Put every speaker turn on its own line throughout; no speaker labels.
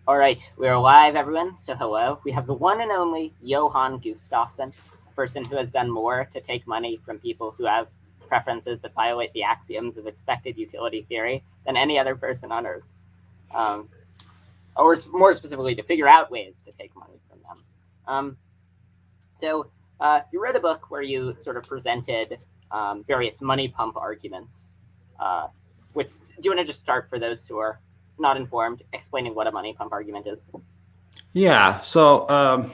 All right, we're live, everyone. So hello. We have the one and only Johan Gustafsson, a person who has done more to take money from people who have preferences that violate the axioms of expected utility theory than any other person on Earth. Um, or more specifically, to figure out ways to take money from them. Um, so you wrote a book where you sort of presented various money pump arguments. Which, do you want to just start for those who are not informed, explaining what a money pump argument is?
Yeah, so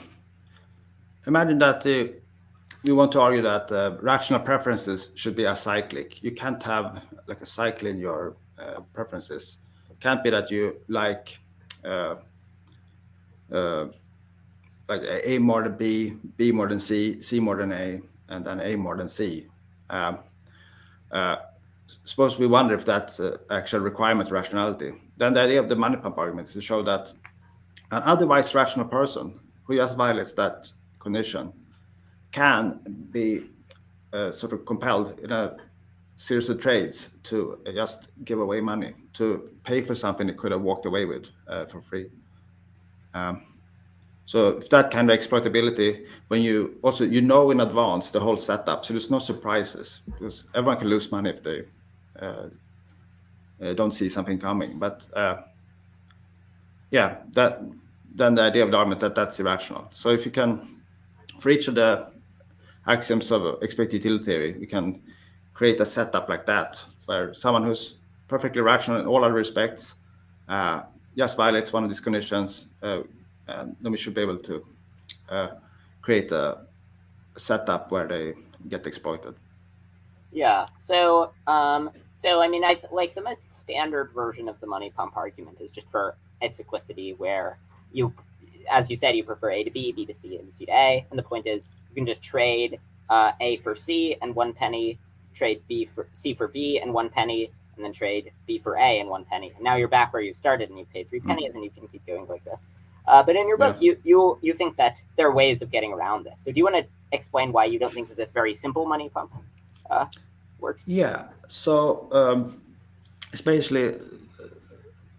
imagine that we want to argue that rational preferences should be acyclic. You can't have like a cycle in your preferences. It can't be that you uh, uh, like A more than B more than C more than A, and then A more than C. Um, uh, Suppose we wonder if that's actual requirement of rationality. Then the idea of the money pump argument is to show that an otherwise rational person who just violates that condition can be sort of compelled in a series of trades to just give away money to pay for something they could have walked away with for free. Um, so if that kind of exploitability, when you also in advance the whole setup, so there's no surprises because everyone can lose money if they don't see something coming. But yeah, that then the idea of the argument that's irrational. So if you can, for each of the axioms of expected utility theory, we can create a setup like that, where someone who's perfectly rational in all other respects just violates one of these conditions, and then we should be able to uh, create a setup where they get exploited.
Yeah. So I mean, like the most standard version of the money pump argument is just for acyclicity, where you, as you said, you prefer A to B, B to C, and C to A, and the point is you can just trade A for C and 1 penny, trade B for C for B and 1 penny, and then trade B for A and 1 penny. And now you're back where you started, and you paid 3 pennies, and you can keep going like this. But in your book,
Yeah.
you think that there are ways of getting around this. So do you want to explain why you don't think that this very simple money pump uh, works?
Yeah. So especially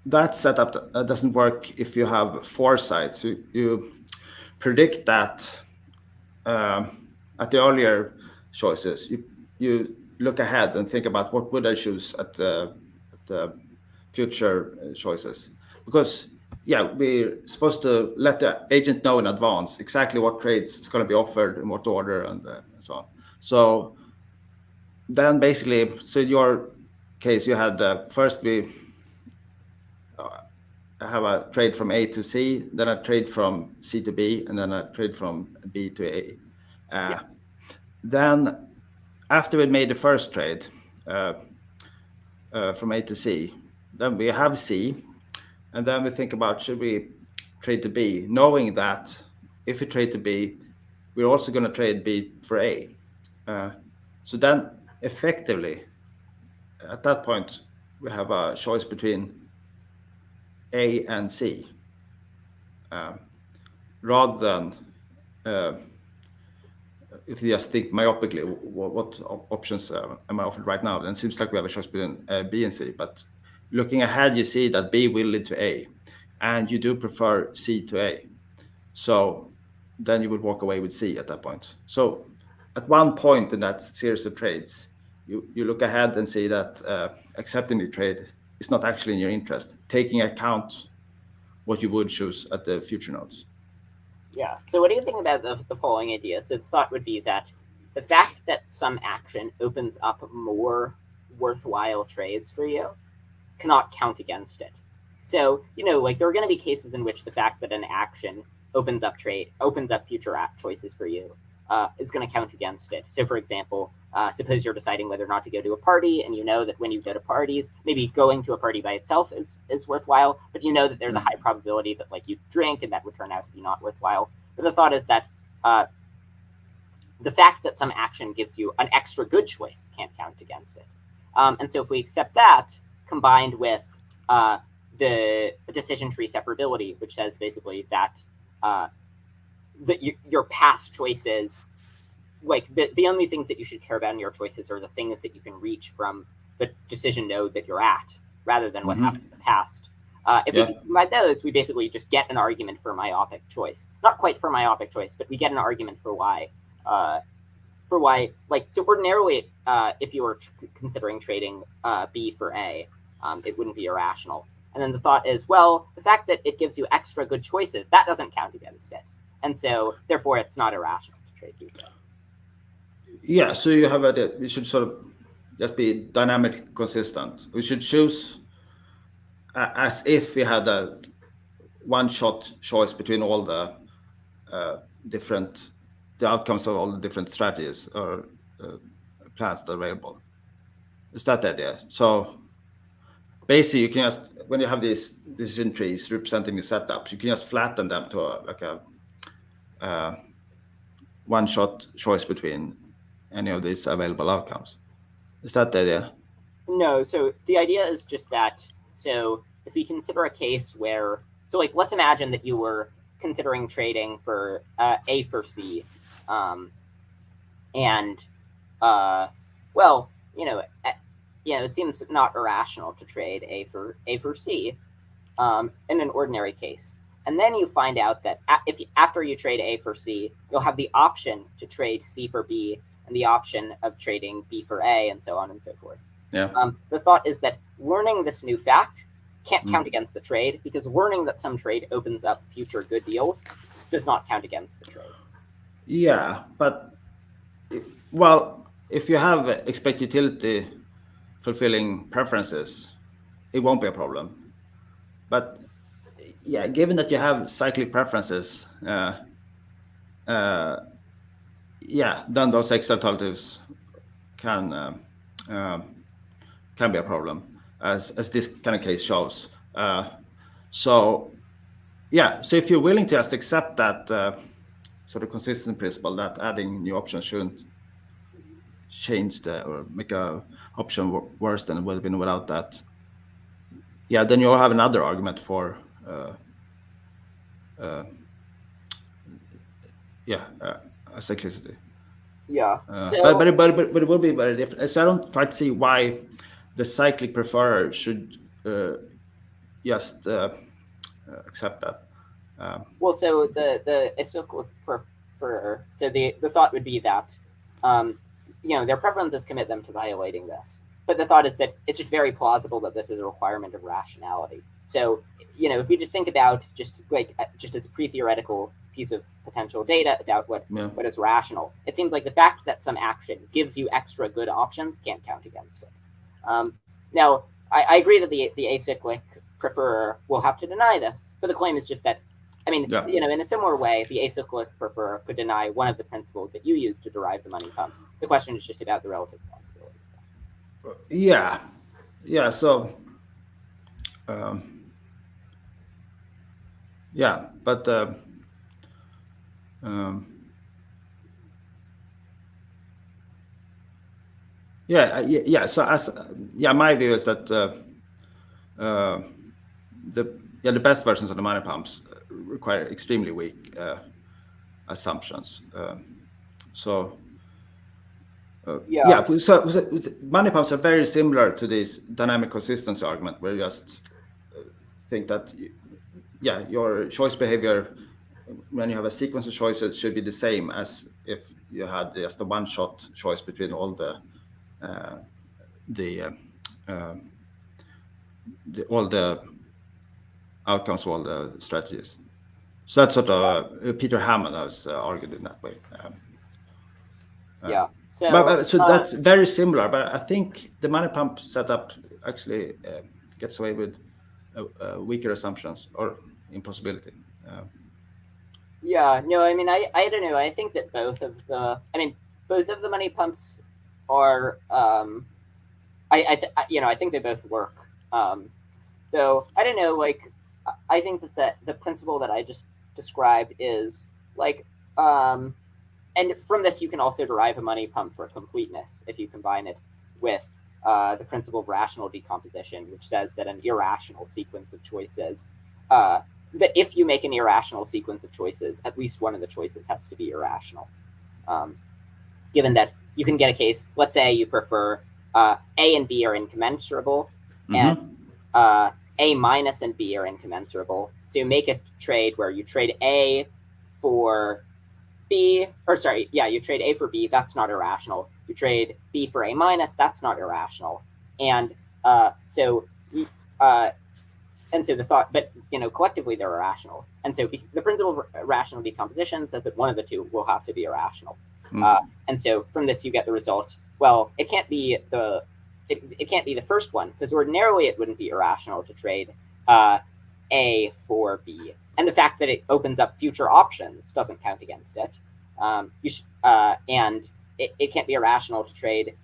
that setup doesn't work if you have foresight. So you predict that um, at the earlier choices. You look ahead and think about what would I choose at the future choices, because yeah, we're supposed to let the agent know in advance exactly what trades is going to be offered in what order and so on. So then basically, so in your case, you had first we have a trade from A to C, then a trade from C to B, and then a trade from B to A.
Yeah.
Then after we made the first trade uh, from A to C, then we have C, and then we think about should we trade to B, knowing that if we trade to B, we're also going to trade B for A. Uh, so then effectively, at that point, we have a choice between A and C, uh, rather than uh, if you just think myopically, what options am I offered right now? Then it seems like we have a choice between B and C. But looking ahead, you see that B will lead to A, and you do prefer C to A. So then you would walk away with C at that point. So at one point in that series of trades, you look ahead and see that accepting the trade is not actually in your interest, taking account what you would choose at the future nodes.
Yeah. So, what do you think about the following idea? So, the thought would be that the fact that some action opens up more worthwhile trades for you cannot count against it. So, like there are going to be cases in which the fact that an action opens up future choices for you is going to count against it. So, for example, suppose you're deciding whether or not to go to a party, and you know that when you go to parties, maybe going to a party by itself is worthwhile, but you know that there's a high probability that like you drink and that would turn out to be not worthwhile. But the thought is that uh, the fact that some action gives you an extra good choice can't count against it. And so if we accept that, combined with uh, the decision tree separability, which says basically that uh, your past choices, like the only things that you should care about in your choices are the things that you can reach from the decision node that you're at, rather than what
Mm-hmm.
happened in the past. If we combine those, we basically just get an argument for myopic choice. Not quite for myopic choice, but we get an argument for why. Like, so ordinarily, if you were considering trading B for A, it wouldn't be irrational. And then the thought is, well, the fact that it gives you extra good choices, that doesn't count against it. And so, therefore, it's not irrational to trade B for A.
Yeah, so you have we should sort of just be dynamic consistent. We should choose as if we had a one-shot choice between all the the outcomes of all the different strategies or plans that are available. Is that the idea? So basically, you can just, when you have these decision trees representing the setups, you can just flatten them to a one-shot choice between any of these available outcomes. Is that the idea?
No, so the idea is just that, so if we consider a case where, so like, let's imagine that you were considering trading for A for C, well, it seems not irrational to trade A for C in an ordinary case. And then you find out that after you trade A for C, you'll have the option to trade C for B and the option of trading B for A and so on and so forth.
Yeah.
The thought is that learning this new fact can't count against the trade, because learning that some trade opens up future good deals does not count against the trade.
Yeah, but, well, if you have expect utility fulfilling preferences, it won't be a problem. But yeah, given that you have cyclic preferences, then those X alternatives can be a problem, as this kind of case shows. So if you're willing to just accept that sort of consistent principle that adding new options shouldn't change or make a option worse than it would have been without that, then you'll have another argument for cyclicity. But it will be very different. So I don't quite see why the cyclic preferrer should just accept that.
Well, so the acyclic preferrer. So the thought would be that their preferences commit them to violating this. But the thought is that it's just very plausible that this is a requirement of rationality. So, if we just think about just as a pre-theoretical piece of potential data about what is rational, it seems like the fact that some action gives you extra good options can't count against it. Now, I agree that the acyclic preferrer will have to deny this, but the claim is just that, in a similar way, the acyclic preferrer could deny one of the principles that you use to derive the money pumps. The question is just about the relative plausibility.
So my view is that the best versions of the money pumps require extremely weak assumptions. So money pumps are very similar to this dynamic consistency argument, where you just think that your choice behavior when you have a sequence of choices should be the same as if you had just a one-shot choice between all the outcomes of all the strategies. So that's sort of Peter Hammond has argued in that way. So that's very similar, but I think the money pump setup actually gets away with weaker assumptions or impossibility.
I don't know. I think that both of the money pumps are. I think they both work. Though I don't know. I think that the principle that I just described is and from this you can also derive a money pump for completeness if you combine it with the principle of rational decomposition, which says that an irrational sequence of choices, that if you make an irrational sequence of choices, at least one of the choices has to be irrational. Given that you can get a case, let's say you prefer A and B are incommensurable, and A A minus and B are incommensurable. So you make a trade where you trade A for B, or sorry, yeah, you trade A for B, that's not irrational. You trade B for A minus, that's not irrational. And so the thought, but collectively they're irrational. And so the principle of rational decomposition says that one of the two will have to be irrational. And so from this you get the result. Well, it can't be the first one, because ordinarily it wouldn't be irrational to trade A for B. And the fact that it opens up future options doesn't count against it. And it can't be irrational to trade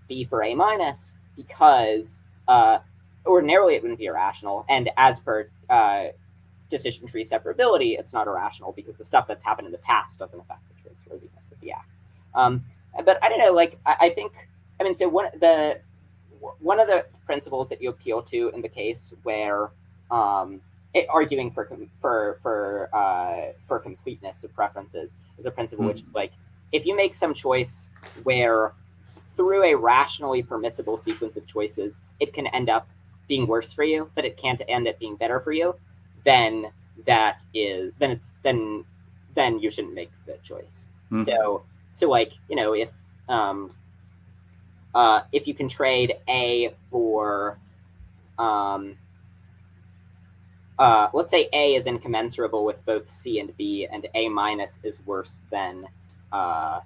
B for A minus, because ordinarily it wouldn't be irrational. And as per decision tree separability, it's not irrational because the stuff that's happened in the past doesn't affect the traceworthiness of the act. But I don't know, so one of the principles that you appeal to in the case where arguing for completeness of preferences is a principle which is like, if you make some choice where through a rationally permissible sequence of choices it can end up being worse for you, but it can't end up being better for you, then you shouldn't make the choice. So if you can trade A for let's say A is incommensurable with both C and B, and A minus is worse than A.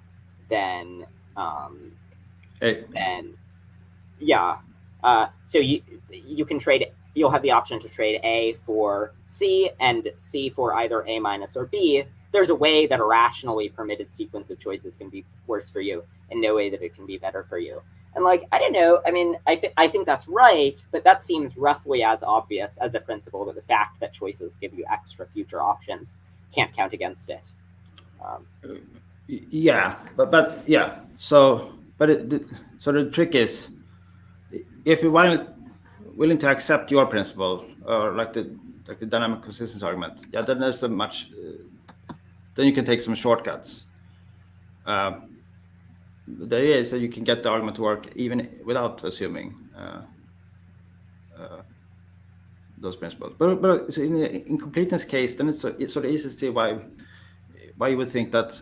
So you can trade. You'll have the option to trade A for C and C for either A minus or B. There's a way that a rationally permitted sequence of choices can be worse for you, and no way that it can be better for you. And I don't know. I mean, I think that's right, but that seems roughly as obvious as the principle that the fact that choices give you extra future options can't count against it.
So the trick is, if you're willing to accept your principle, or like the dynamic consistency argument, then there's so much. Then you can take some shortcuts. The idea is that you can get the argument to work even without assuming those principles. But so in the incompleteness case, then it's sort of easy to see why you would think that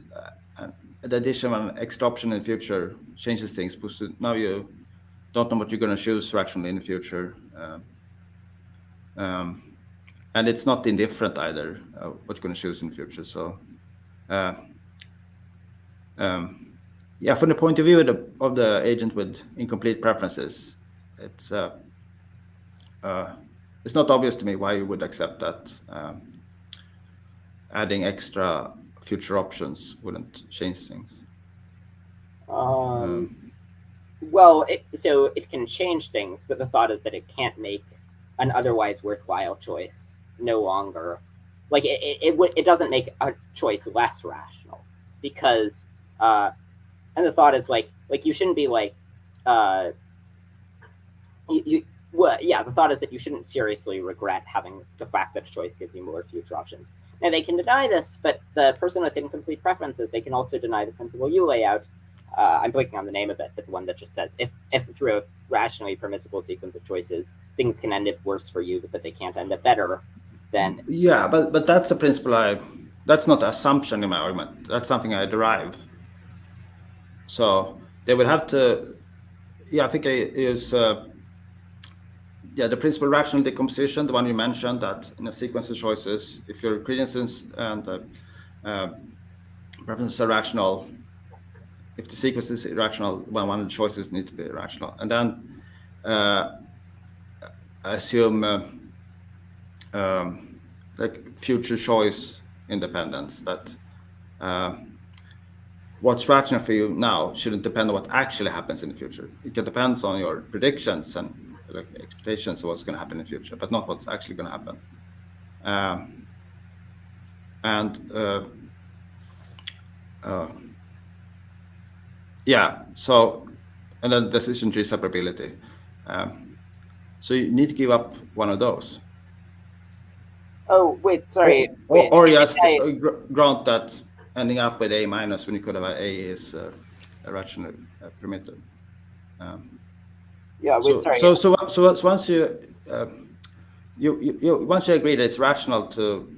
the addition of an extra option in the future changes things, because now you don't know what you're going to choose rationally in the future. And it's not indifferent either what you're going to choose in the future. So, from the point of view of the agent with incomplete preferences, it's not obvious to me why you would accept that adding extra future options wouldn't change things.
Well, it can change things, but the thought is that it can't make an otherwise worthwhile choice no longer. It doesn't make a choice less rational, because and the thought is you shouldn't be the thought is that you shouldn't seriously regret having the fact that a choice gives you more future options. Now, they can deny this, but the person with incomplete preferences, they can also deny the principle you lay out. I'm blanking on the name of it, but the one that just says if through a rationally permissible sequence of choices, things can end up worse for you, but they can't end up better, then...
Yeah, but that's a principle that's not an assumption in my argument. That's something I derive. So they would have to... Yeah, I think it is... the principle of rational decomposition, the one you mentioned, that in a sequence of choices, if your credences and preferences are rational, if the sequence is irrational, one of the choices needs to be irrational. And then I assume future choice independence, that what's rational for you now shouldn't depend on what actually happens in the future. It can depend on your predictions and expectations of what's going to happen in the future, but not what's actually going to happen. And then decision tree separability. So you need to give up one of those.
Oh, wait, sorry.
Or just grant that ending up with A minus when you could have A is irrationally permitted.
Sorry.
So once you you once you agree that it's rational to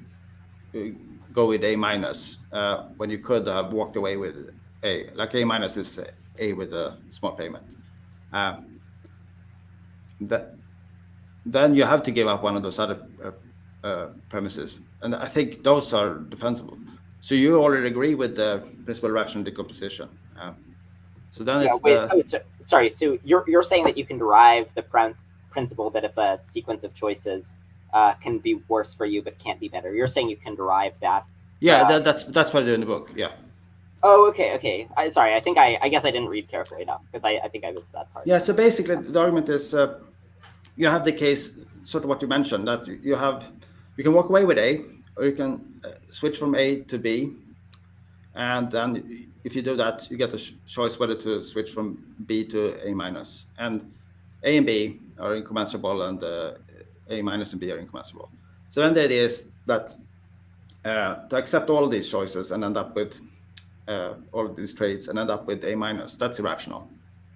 go with A minus when you could have walked away with A, like A minus is A with a small payment. That then you have to give up one of those other premises, and I think those are defensible. So you already agree with the principal rational decomposition. So then
Yeah.
it's
Wait.
the
Oh, sorry. So you're saying that you can derive the principle that if a sequence of choices can be worse for you but can't be better, you're saying you can derive that.
yeah that's what I do in the book. Yeah.
Oh, okay, okay. Sorry, I guess I didn't read carefully enough because I think I missed that part.
Yeah. So basically, the argument is you have the case, sort of what you mentioned, that you can walk away with A, or you can switch from A to B, and then if you do that, you get a choice whether to switch from B to A minus, and A and B are incommensurable, and A minus and B are incommensurable. So then the idea is that to accept all these choices and end up with all of these trades and end up with A minus, that's irrational,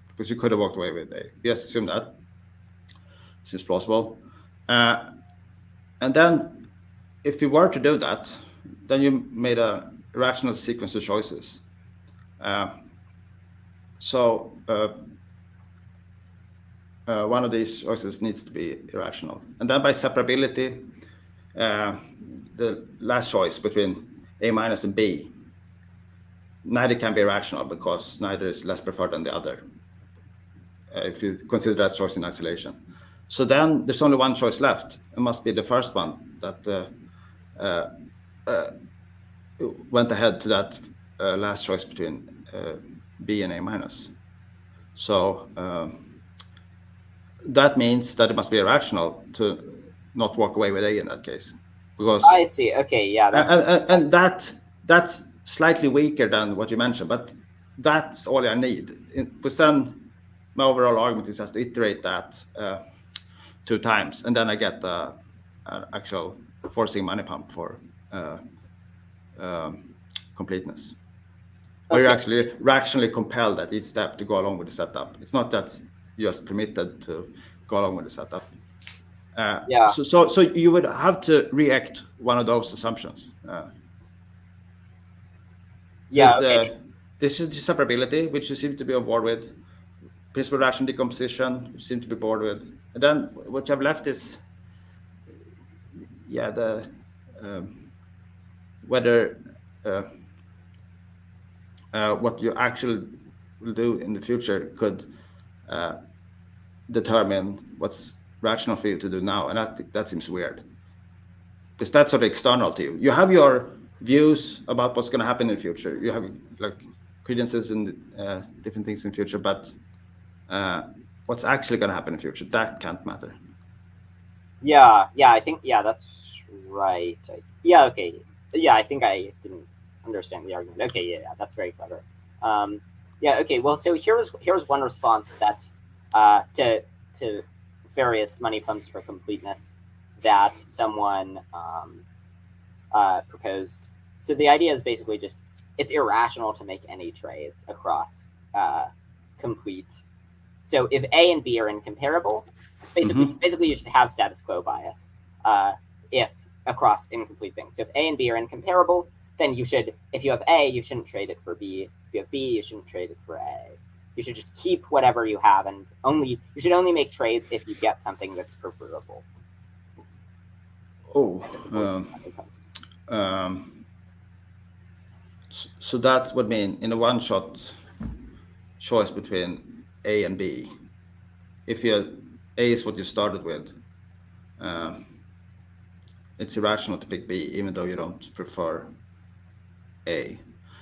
because you could have walked away with A. We just assume that. Seems plausible. And then if you were to do that, then you made a rational sequence of choices. So one of these choices needs to be irrational. And then by separability, the last choice between A minus and B, neither can be irrational because neither is less preferred than the other, if you consider that choice in isolation. So then there's only one choice left. It must be the first one that went ahead to that last choice between B and A minus. So that means that it must be irrational to not walk away with A in that case, because
I see. Okay, yeah,
and that's slightly weaker than what you mentioned, but that's all I need. Because then my overall argument is just to iterate that 2 times, and then I get an actual forcing money pump for completeness. Where you're actually rationally compelled at each step to go along with the setup. It's not that you're just permitted to go along with the setup.
yeah.
So you would have to react one of those assumptions.
Yeah. Okay.
This is the separability, which you seem to be on board with. Principal rational decomposition, which you seem to be bored with. And then what you have left is, whether what you actually will do in the future could determine what's rational for you to do now. And I think that seems weird, because that's sort of external to you. You have your views about what's going to happen in the future. You have like credences and different things in the future, but what's actually going to happen in the future, that can't matter.
Yeah. I think that's right. Yeah. Okay. Yeah, I think I didn't understand the argument. Okay. Yeah, that's very clever. Yeah. Okay. Well, so here's one response that to various money pumps for completeness that someone proposed. So the idea is basically just it's irrational to make any trades across complete. So if A and B are incomparable, basically you should have status quo bias if across incomplete things. So if A and B are incomparable, then you should, if you have A, you shouldn't trade it for B. If you have B, you shouldn't trade it for A. You should just keep whatever you have, and you should only make trades if you get something that's preferable.
So that would mean in a one-shot choice between A and B, if A is what you started with, it's irrational to pick B, even though you don't prefer A.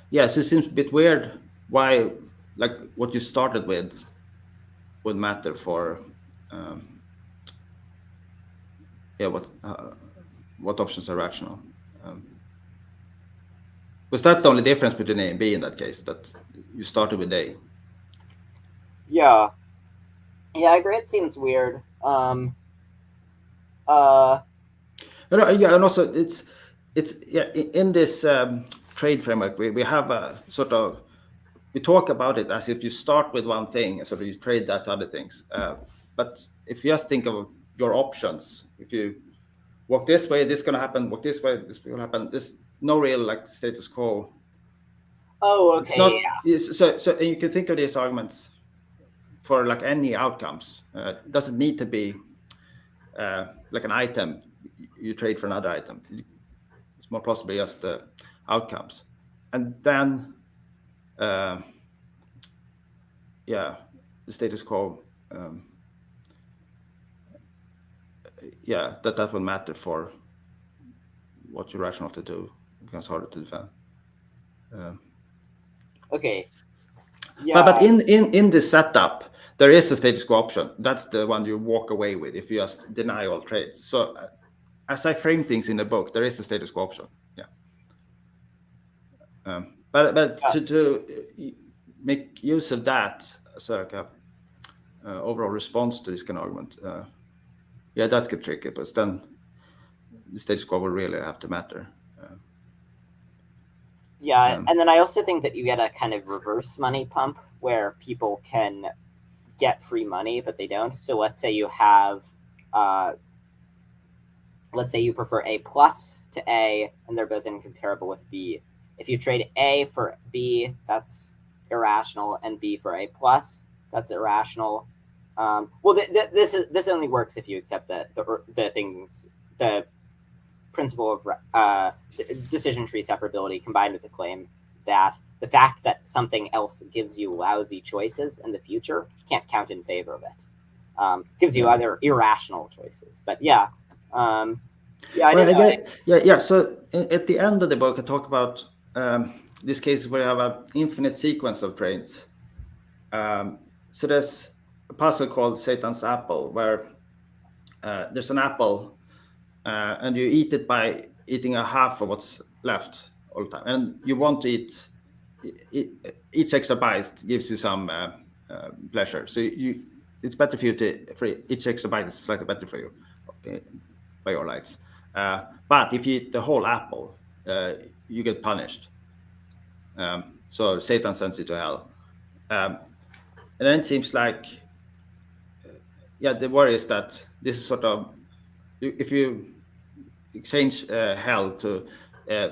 Yes, it seems a bit weird why, like, what you started with would matter for what options are rational. Because that's the only difference between A and B in that case, that you started with A.
Yeah, I agree. It seems weird.
And also it's in this trade framework we have a sort of, we talk about it as if you start with one thing and sort of you trade that to other things. But if you just think of your options, if you walk this way, this is going to happen. Walk this way, this will happen. There's no real like status quo.
Oh,
It's
okay,
not.
yeah.
So and you can think of these arguments for like any outcomes. Doesn't need to be like an item you trade for another item. It's more possibly just the outcomes, and then yeah, the status quo. Yeah, that will matter for what you're rational to do. It becomes harder to defend.
Okay. Yeah.
But in this setup, there is a status quo option. That's the one you walk away with if you just deny all trades. So as I frame things in the book, there is a status quo option. Yeah. But to make use of that as like a overall response to this kind of argument, yeah, that's get tricky. But then the status quo will really have to matter.
Yeah, and then I also think that you get a kind of reverse money pump where people can get free money, but they don't. So let's say you have, let's say you prefer A plus to A, and they're both incomparable with B. If you trade A for B, that's irrational, and B for A plus, that's irrational. Well, this only works if you accept the things, the principle of decision tree separability combined with the claim that the fact that something else gives you lousy choices in the future can't count in favor of it. Gives you other irrational choices. But yeah, I don't know.
Yeah. So at the end of the book, I talk about these cases where you have an infinite sequence of trades. So there's a puzzle called Satan's Apple, where there's an apple, and you eat it by eating a half of what's left all the time, and you want to eat each extra bite gives you some pleasure. So it's better for you for each extra bite is slightly better for you by your lights. But if you eat the whole apple, you get punished. So Satan sends you to hell. And then it seems like, the worry is that this is sort of, if you exchange hell to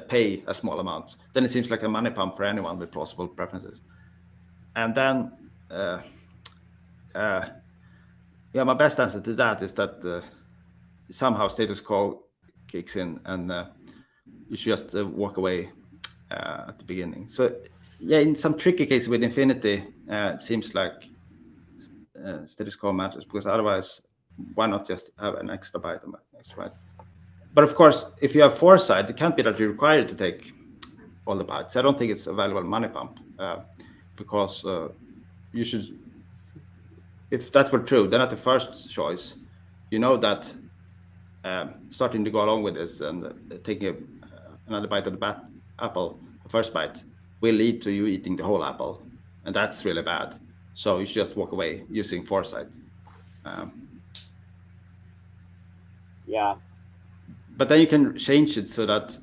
pay a small amount, then it seems like a money pump for anyone with plausible preferences. And then, my best answer to that is that somehow status quo kicks in, and you should just walk away at the beginning. So, in some tricky cases with infinity, it seems like status quo matters, because otherwise, why not just have an extra byte? But of course, if you have foresight, it can't be that you're required to take all the bytes. I don't think it's a valuable money pump, because you should. If that were true, then at the first choice, you know that starting to go along with this and taking another bite of the apple, the first bite, will lead to you eating the whole apple, and that's really bad. So you should just walk away using foresight.
Yeah.
But then you can change it so that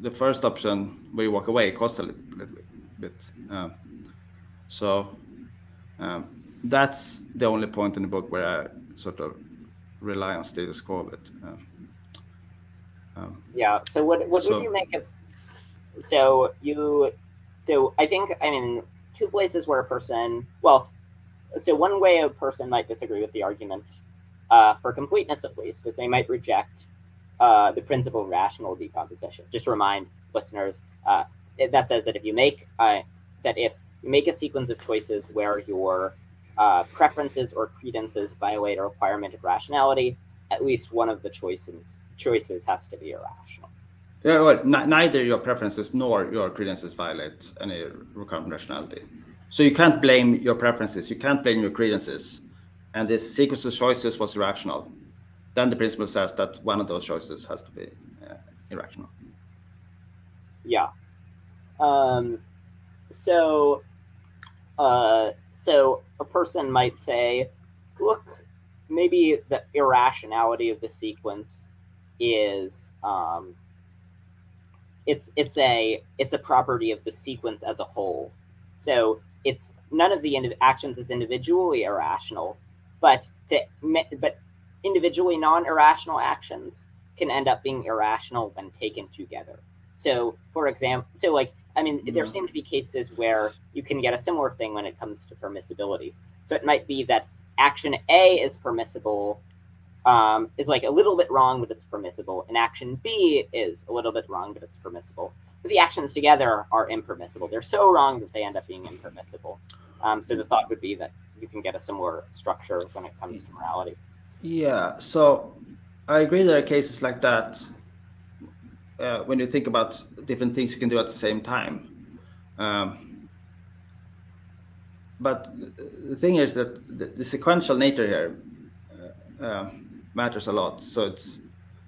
the first option where you walk away costs a little bit. That's the only point in the book where I sort of rely on status quo of it.
Yeah. So what would you make of? So I think, I mean, two places where a person, well, so one way a person might disagree with the argument, for completeness at least, is they might reject the principle of rational decomposition. Just to remind listeners, that says that if you make a sequence of choices where your preferences or credences violate a requirement of rationality, at least one of the choices has to be irrational.
Yeah, well, neither your preferences nor your credences violate any requirement of rationality. So you can't blame your preferences, you can't blame your credences, and this sequence of choices was irrational. Then the principle says that one of those choices has to be irrational.
Yeah. So a person might say, look, maybe the irrationality of the sequence is it's a property of the sequence as a whole. So it's none of the actions is individually irrational, but individually non-irrational actions can end up being irrational when taken together. So, for example, so like, I mean, there
Yeah.
seem to be cases where you can get a similar thing when it comes to permissibility. So it might be that action A is permissible, is like a little bit wrong, but it's permissible, and action B is a little bit wrong, but it's permissible. But the actions together are impermissible. They're so wrong that they end up being impermissible. So the thought would be that you can get a similar structure when it comes to morality.
Yeah. So I agree there are cases like that when you think about different things you can do at the same time. Um, but the thing is that the sequential nature here matters a lot. So it's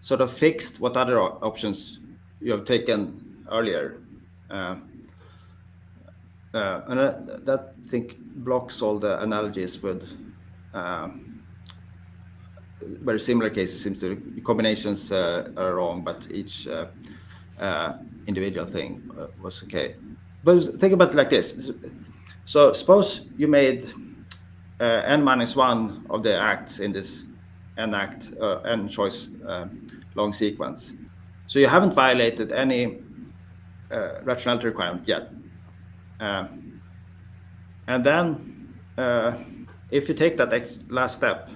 sort of fixed what other options you have taken earlier. Uh, and that I think blocks all the analogies with uh, very similar cases. Seems to combinations are wrong, but each individual thing was okay. But think about it like this. So suppose you made n minus one of the acts in this n choice long sequence. So you haven't violated any rationality requirement yet. Uh, and then if you take that last step,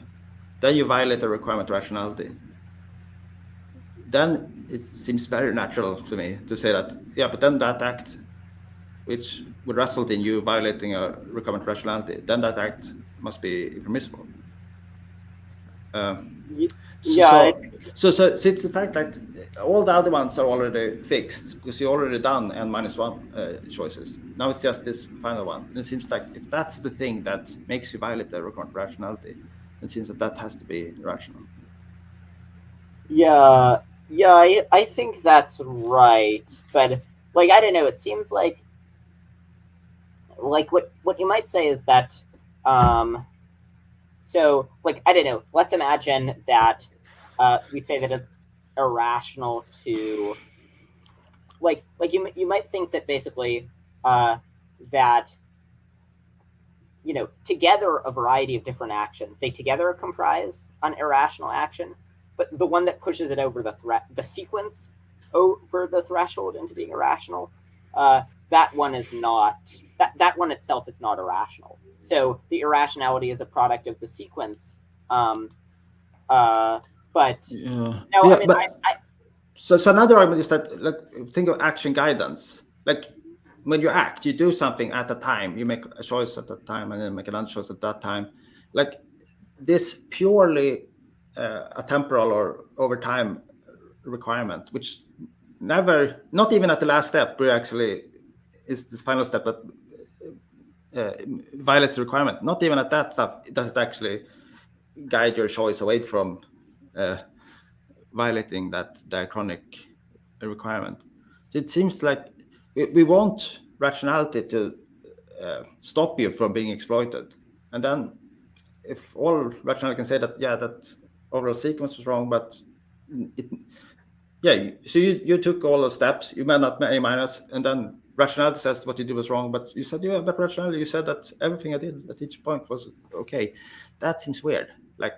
then you violate the requirement of rationality. Then it seems very natural to me to say that, yeah, but then that act, which would result in you violating a requirement of rationality, then that act must be impermissible. So,
Yeah,
so it's the fact that all the other ones are already fixed because you already done n minus one choices. Now it's just this final one. And it seems like if that's the thing that makes you violate the requirement of rationality, it seems that that has to be rational.
yeah, yeah. I think that's right, but like I don't know. It seems like what you might say is that um, so like I don't know. Let's imagine that we say that it's irrational to like you might think that basically that together a variety of different actions they together comprise an irrational action, but the one that pushes it over the sequence over the threshold into being irrational, that one is not that one itself is not irrational. So the irrationality is a product of the sequence. um, uh, but
Yeah,
no, I
yeah,
mean
but so another argument is that, like, think of action guidance. Like when you act, you do something at a time. You make a choice at that time, and then make another choice at that time. Like this purely a temporal or over time requirement, which never, not even at the last step, where actually is this final step that violates the requirement. Not even at that step does it actually guide your choice away from violating that diachronic requirement. It seems like we want rationality to stop you from being exploited. And then if all rationality can say that, yeah, that overall sequence was wrong, but it, yeah, so you took all those steps, you made not A minus, and then rationality says what you did was wrong, but you said, yeah, but rationality, you said that everything I did at each point was okay. That seems weird. Like,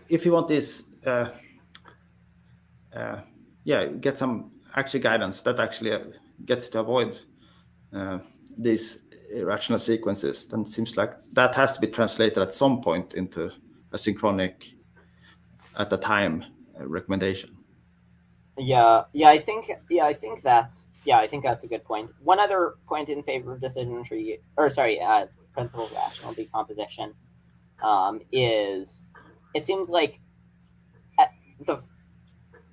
if you want this, yeah, get some actual guidance that actually gets to avoid these irrational sequences, then it seems like that has to be translated at some point into a synchronic at the time recommendation.
I think that's a good point. One other point in favor of decision tree, or sorry, principles of rational decomposition, is it seems like the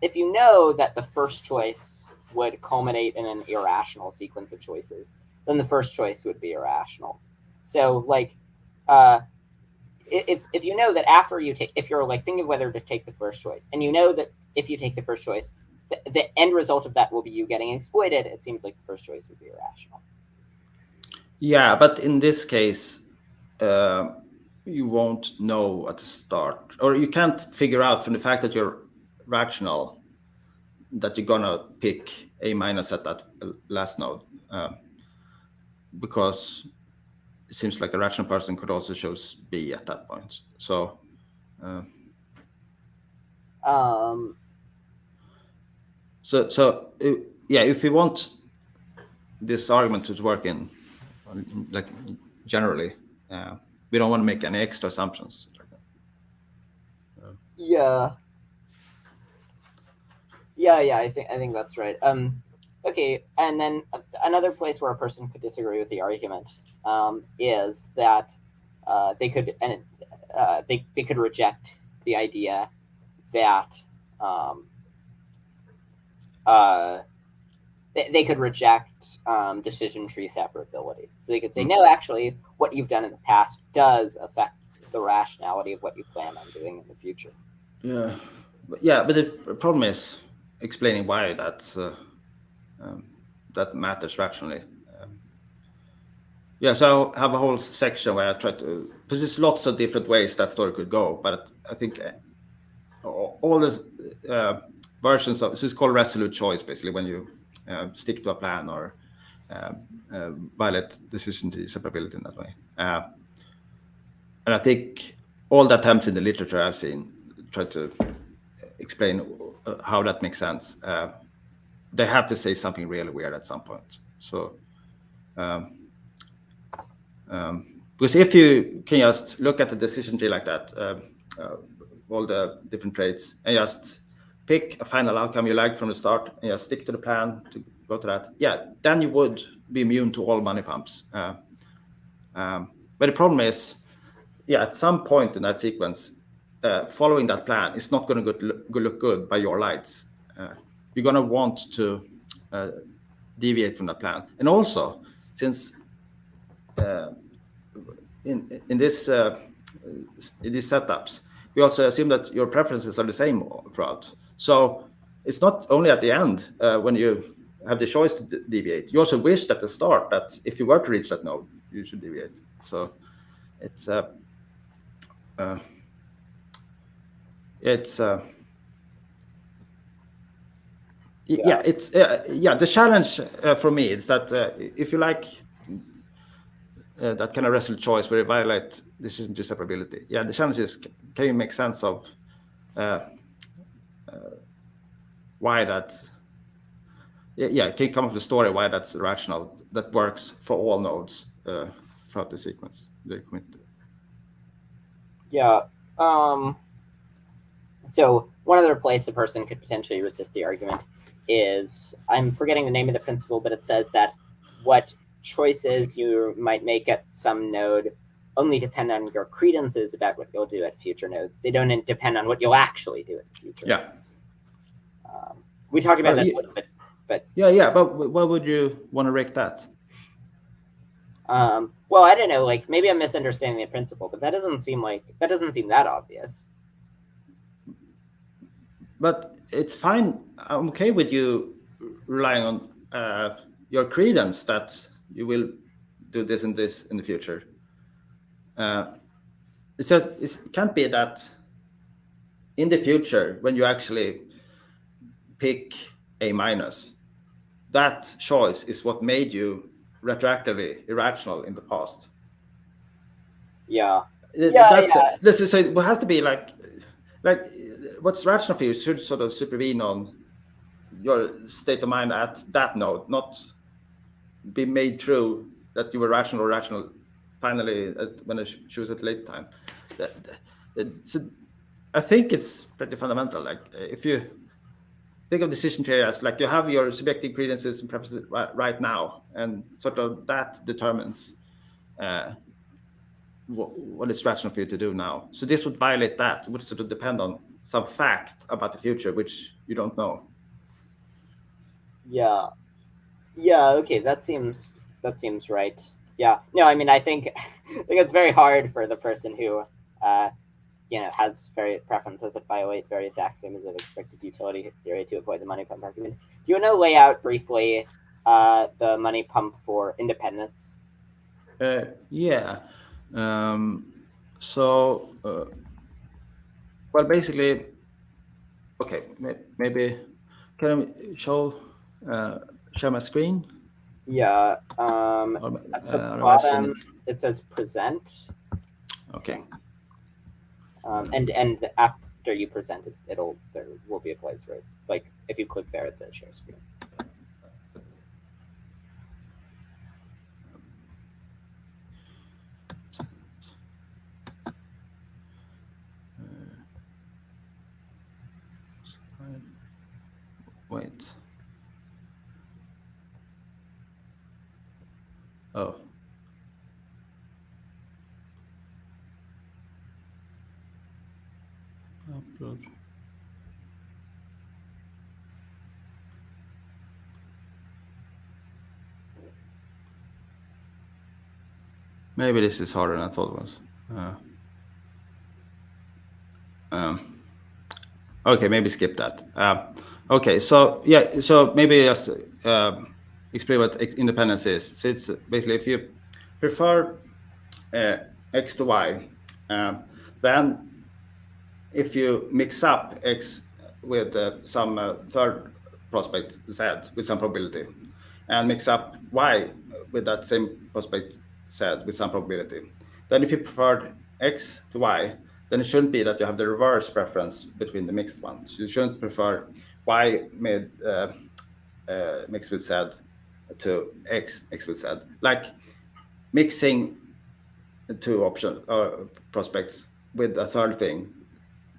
if you know that the first choice would culminate in an irrational sequence of choices, then the first choice would be irrational. So like, uh, if you know that after you take, if you're like thinking of whether to take the first choice, and you know that if you take the first choice, the end result of that will be you getting exploited, it seems like the first choice would be irrational.
Yeah, but in this case, you won't know at the start, or you can't figure out from the fact that you're rational that you're gonna pick A minus at that last node, because it seems like a rational person could also choose B at that point. So, uh,
Um,
Yeah, if you want this argument to work in, like, generally, we don't want to make any extra assumptions.
yeah, yeah. I think that's right. Okay, and then another place where a person could disagree with the argument is that they could reject the idea that um, uh, they could reject decision tree separability. So they could say, no, actually, what you've done in the past does affect the rationality of what you plan on doing in the future.
But the problem is explaining why that matters rationally. So I have a whole section where I try to, because there's lots of different ways that story could go, but I think all the versions of, this is called resolute choice, basically, when you stick to a plan or violate decision separability in that way. And I think all the attempts in the literature I've seen try to explain how that makes sense. They have to say something really weird at some point. So, because if you can just look at the decision tree like that, all the different traits, and just pick a final outcome you like from the start, and just stick to the plan to go to that, then you would be immune to all money pumps. But the problem is, at some point in that sequence, following that plan is not going to look good by your lights. You're going to want to deviate from that plan. And also, since in these setups, we also assume that your preferences are the same throughout. So it's not only at the end when you have the choice to deviate. You also wish at the start that if you were to reach that node, you should deviate. So it's the challenge for me is that if you like that kind of resolute choice where you violate decision tree separability, the challenge is, can you make sense of why that? Can you come up with a story why that's rational, that works for all nodes throughout the sequence they commit to?
Yeah. So one other place a person could potentially resist the argument is, I'm forgetting the name of the principle, but it says that what choices you might make at some node only depend on your credences about what you'll do at future nodes. They don't depend on what you'll actually do at future nodes. We talked about that a little bit, but
but why would you want to rake that?
Well, I don't know. Like, maybe I'm misunderstanding the principle, but that doesn't seem that obvious.
But it's fine. I'm okay with you relying on your credence that you will do this and this in the future. It can't be that in the future, when you actually pick A minus, that choice is what made you retroactively irrational in the past. This is it has to be like what's rational for you should sort of supervene on your state of mind at that node, not be made true that you were rational or rational finally when I choose at a later time. So I think it's pretty fundamental. Like, if you think of decision tree as like you have your subjective credences and preferences right now, and sort of that determines what is rational for you to do now. So this would violate that. It would sort of depend on some fact about the future, which you don't know.
Okay, that seems right. No, I mean, I think it's very hard for the person who has very preferences that violate various axioms of expected utility theory to avoid the money pump argument. Do you want to lay out briefly the money pump for independence?
Well, basically, okay, maybe can I share my screen?
At the bottom it says present.
Okay.
And after, after you present it, there will be a place where, like, if you click there, it says share screen.
Wait. Oh. Upload. Maybe this is harder than I thought it was. Okay, maybe skip that. Okay, so yeah, so maybe just explain what independence is. So it's basically if you prefer x to y, then if you mix up x with some third prospect z with some probability, and mix up y with that same prospect z with some probability, then if you preferred x to y, then it shouldn't be that you have the reverse preference between the mixed ones. You shouldn't prefer y mixed with z to x mixed with z. Like mixing two option prospects with a third thing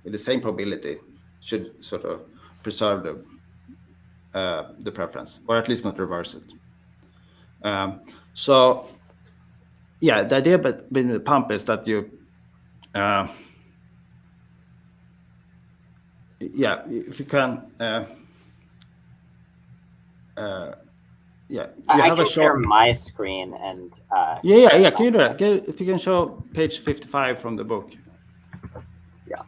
with the same probability should sort of preserve the preference, or at least not reverse it. So yeah, the idea behind the pump is that you if you can
I can share my screen and
can you do that? If you can show page 55 from the book.
Yeah.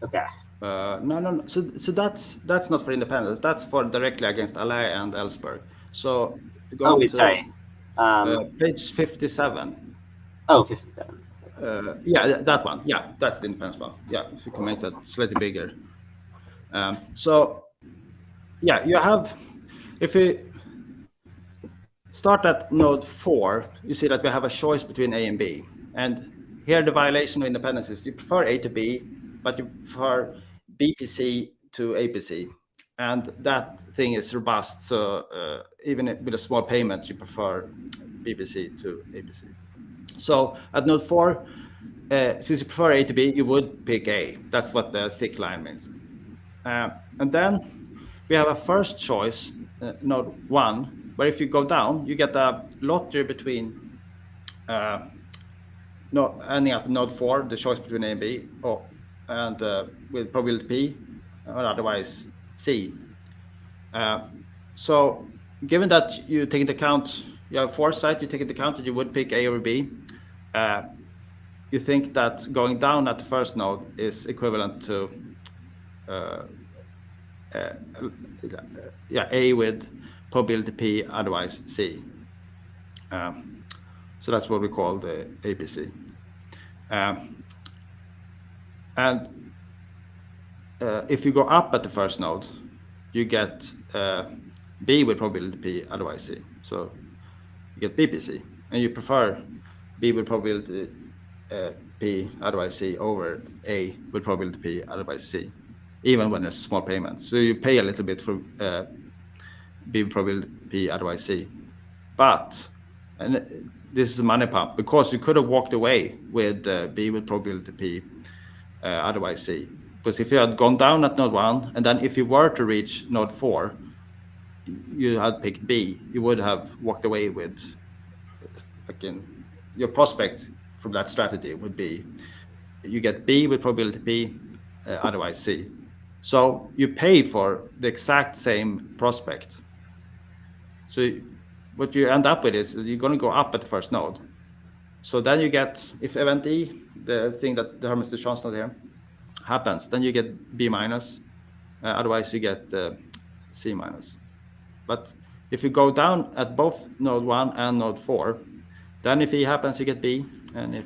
Okay.
No. So that's not for independence. That's for directly against Allais and Ellsberg. So
go sorry.
Page 57.
Oh, 57.
That one. Yeah, that's the independence one. Yeah, if you can make that slightly bigger. So yeah, you have, if we start at node 4, you see that we have a choice between A and B. And here the violation of independence is you prefer A to B, but you prefer BPC to APC. And that thing is robust. So even with a small payment, you prefer BPC to APC. So at node 4, since you prefer A to B, you would pick A. That's what the thick line means. And then we have a first choice, node 1, where if you go down, you get a lottery between ending up node 4, the choice between A and B, and with probability P, or otherwise C. So given that you take into account, you have foresight, you take into account that you would pick A or B, you think that going down at the first node is equivalent to A with probability P, otherwise C. So that's what we call the APC. And if you go up at the first node, you get B with probability P, otherwise C. So you get BPC, and you prefer B with probability P, otherwise C, over A with probability P, otherwise C, even when there's small payments. So you pay a little bit for B with probability P, otherwise C. But, and this is a money pump, because you could have walked away with B with probability P, otherwise C. Because if you had gone down at node 1, and then if you were to reach node 4, you had picked B, you would have walked away with, again, your prospect from that strategy would be, you get B with probability P, otherwise C. So you pay for the exact same prospect. So what you end up with is you're going to go up at the first node. So then you get, if event E, the thing that determines the chance node here, happens, then you get B minus. Otherwise, you get C minus. But if you go down at both node 1 and node 4, then if E happens, you get B, and if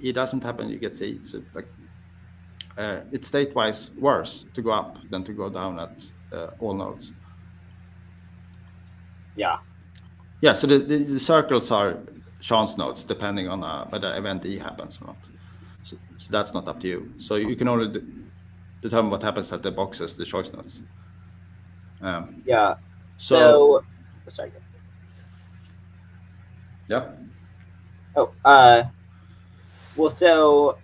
E doesn't happen, you get C. So it's like it's state-wise worse to go up than to go down at all nodes.
Yeah.
Yeah, so the circles are chance nodes depending on whether event E happens or not. So that's not up to you. So you can only determine what happens at the boxes, the choice nodes.
Yeah. So sorry.
Yeah.
Oh, well, so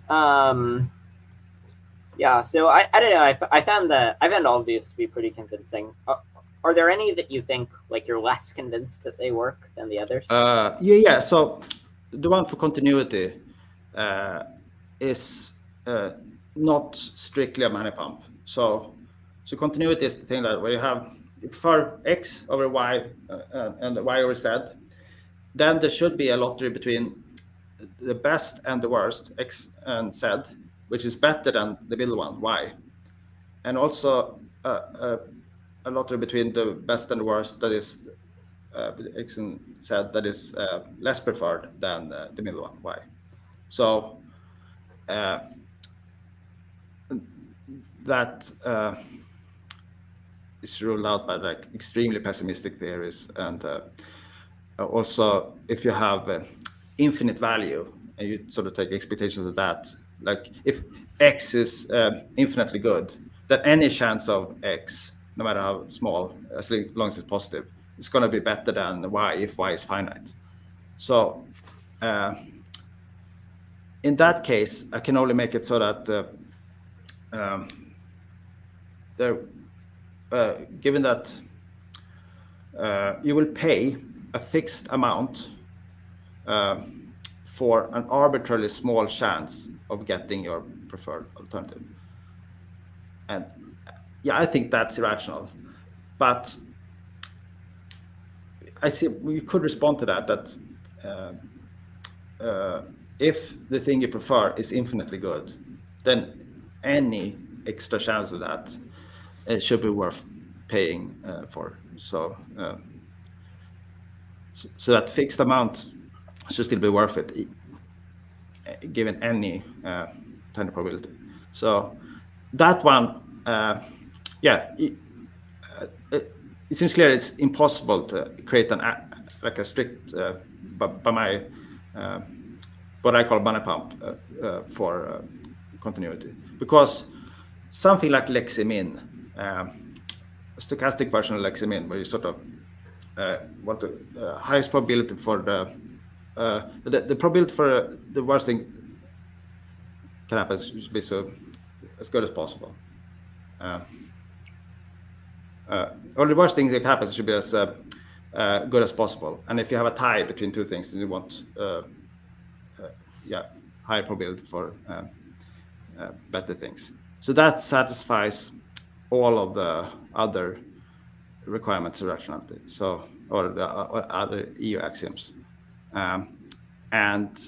yeah. So I don't know. I found all of these to be pretty convincing. Are there any that you think like you're less convinced that they work than the others?
Yeah. So the one for continuity is not strictly a money pump. So continuity is the thing that where you prefer X over Y and Y over Z, then there should be a lottery between the best and the worst, X and Z, which is better than the middle one, Y, and also a lottery between the best and the worst, that is X and Z, that is less preferred than the middle one, Y. So that is ruled out by like extremely pessimistic theories, and also if you have infinite value and you sort of take expectations of that, like if X is infinitely good, then any chance of X, no matter how small, as long as it's positive, it's going to be better than Y if Y is finite. So in that case, I can only make it so that given that you will pay a fixed amount for an arbitrarily small chance of getting your preferred alternative. And yeah, I think that's irrational. But I see you could respond to that if the thing you prefer is infinitely good, then any extra chance of that it should be worth paying for. So that fixed amount should still be worth it, given any tiny probability. So that one, it seems clear it's impossible to create like a strict by my what I call money pump for continuity, because something like Leximin, a stochastic version of Leximin, where you sort of want the highest probability for the probability for the worst thing can happen should be as good as possible. Or the worst thing that happens should be as good as possible. And if you have a tie between two things, then you want higher probability for better things. So that satisfies all of the other requirements of rationality. So, or the other EU axioms. And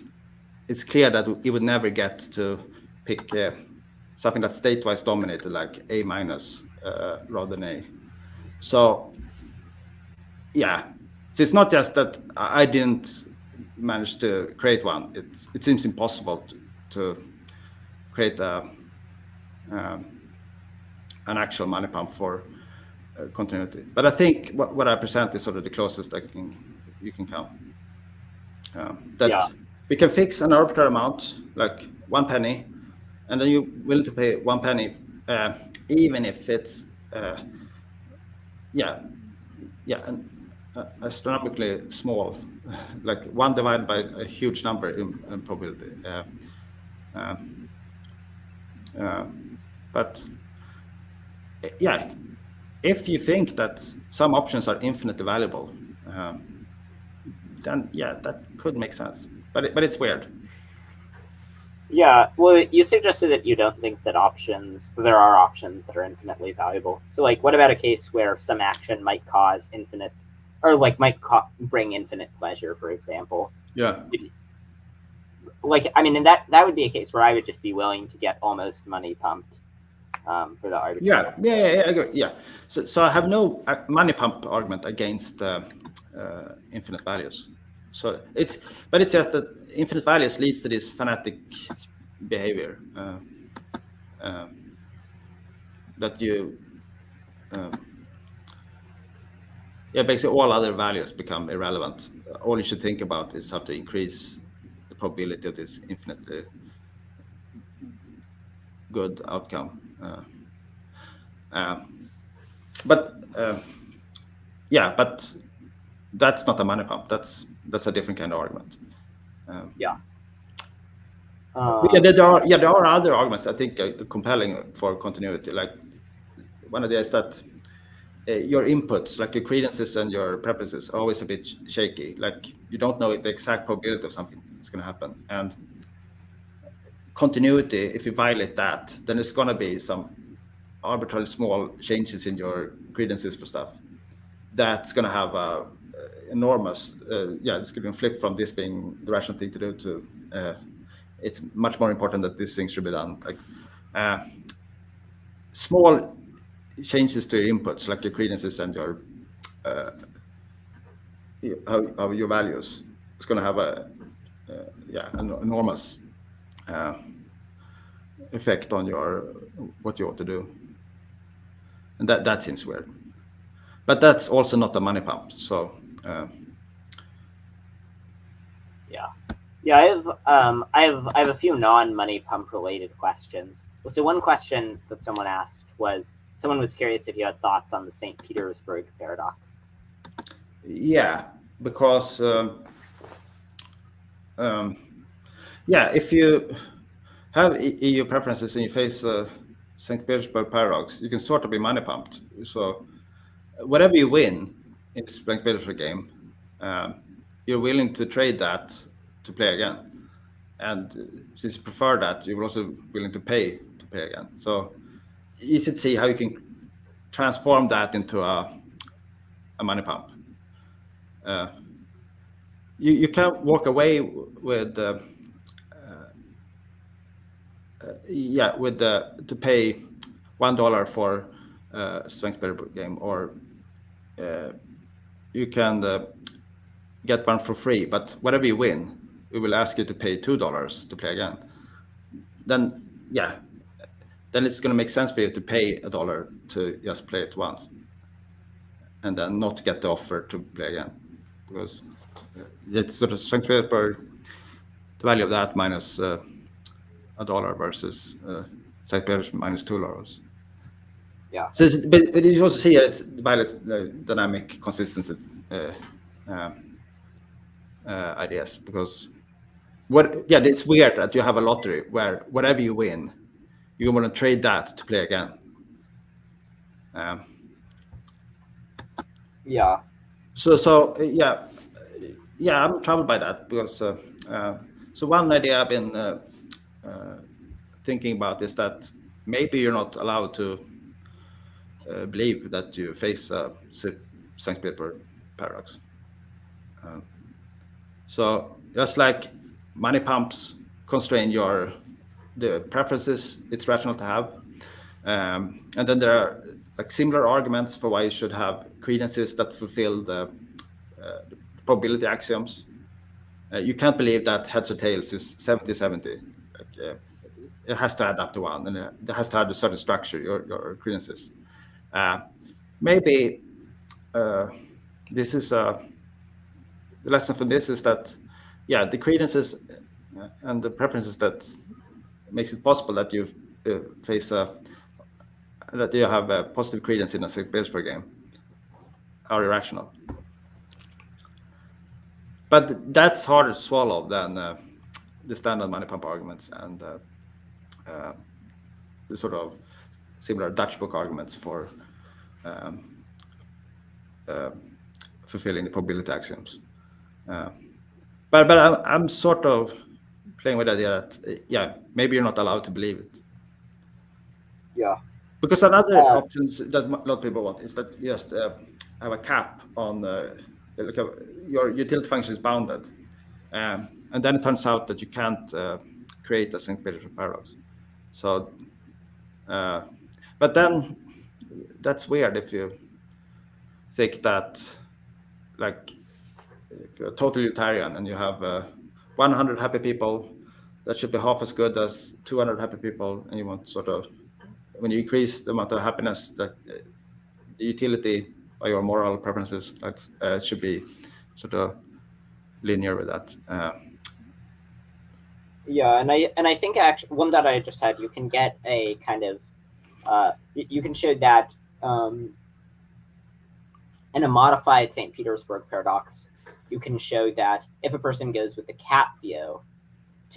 it's clear that you would never get to pick something that's state-wise dominated, like A minus rather than A. So, yeah, so it's not just that I didn't manage to create one. It seems impossible to create an actual money pump for continuity. But I think what I present is sort of the closest you can come. We can fix an arbitrary amount, like 1 penny, and then you're willing to pay 1 penny, even if it's astronomically small, like 1 divided by a huge number in probability. But yeah, if you think that some options are infinitely valuable, then yeah, that could make sense. But it's weird.
Yeah, well, you suggested that you don't think that there are options that are infinitely valuable. So, like, what about a case where some action might cause infinite, or like might bring infinite pleasure, for example?
Yeah.
Like, I mean, and that would be a case where I would just be willing to get almost money pumped for the arbitrary.
I agree. Yeah. So I have no money pump argument against infinite values. So it's just that infinite values leads to this fanatic behavior that you. Basically all other values become irrelevant. All you should think about is how to increase the probability of this infinitely good outcome. But that's not a money pump. That's a different kind of argument. There are other arguments I think are compelling for continuity. Like one idea is that your inputs, like your credences and your preferences, are always a bit shaky. Like you don't know the exact probability of something is going to happen. And continuity, if you violate that, then there's going to be some arbitrarily small changes in your credences for stuff. That's going to have a enormous, it's going to flip from this being the rational thing to do to it's much more important that these things should be done. Like small changes to your inputs, like your credences and your how your values, is going to have an enormous effect on what you ought to do, and that seems weird. But that's also not a money pump. So
I have a few non-money pump related questions. So one question that someone asked was, someone was curious if you had thoughts on the St. Petersburg paradox.
Yeah, because if you have EU preferences and you face St. Petersburg paradox, you can sort of be money pumped. So whatever you win in the St. Petersburg game, you're willing to trade that to play again. And since you prefer that, you're also willing to pay again. So you should see how you can transform that into a money pump. You can walk away with to pay $1 for St. Petersburg game, or you can get one for free. But whatever you win, we will ask you to pay $2 to play again. Then it's going to make sense for you to pay $1 to just play it once, and then not get the offer to play again, because it's sort of St. Petersburg, the value of that minus $1 versus St. Petersburg minus $2.
Yeah.
So, but you also see it's violates the dynamic consistency ideas, because it's weird that you have a lottery where whatever you win, you want to trade that to play again. I'm troubled by that, because so one idea I've been thinking about is that maybe you're not allowed to believe that you face St. Petersburg paradox. So just like money pumps constrain the preferences it's rational to have, and then there are like similar arguments for why you should have credences that fulfill the probability axioms. You can't believe that heads or tails is 70-70. It has to add up to 1, and it has to have a certain structure, your credences. Maybe this is the lesson from this is that the credences and the preferences that makes it possible that you face that you have a positive credence in a St. Petersburg game are irrational. But that's harder to swallow than the standard money pump arguments and the sort of similar Dutch book arguments for fulfilling the probability axioms. But I'm sort of playing with the idea that maybe you're not allowed to believe it.
Yeah.
Because another options that a lot of people want is that you just have a cap on your utility function is bounded, and then it turns out that you can't create a St. Petersburg paradox. So But then that's weird if you think that, like, if you're a total utilitarian and you have 100 happy people, that should be half as good as 200 happy people, and you want sort of, when you increase the amount of happiness, that the utility by your moral preferences, that should be sort of linear with that.
Yeah, and I think actually one that I just had, you can get a kind of you can show that in a modified St. Petersburg paradox, you can show that if a person goes with the cap view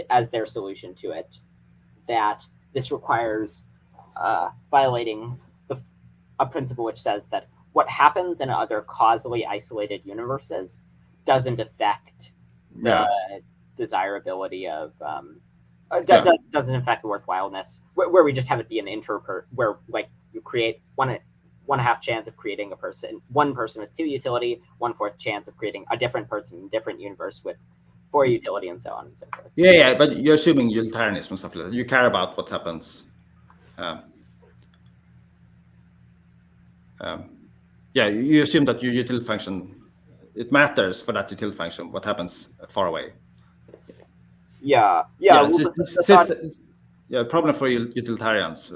as their solution to it, that this requires violating a principle which says that what happens in other causally isolated universes doesn't affect the desirability of doesn't affect the worthwhileness, where we just have it be an where like you create one and a half chance of creating one person with 2 utility, 1/4 chance of creating a different person in a different universe with 4 utility, and so on and so forth.
Yeah, but you're assuming utilitarianism and stuff like that. You care about what happens. You assume that your utility function, it matters for that utility function what happens far away.
Yeah.
Problem for utilitarians.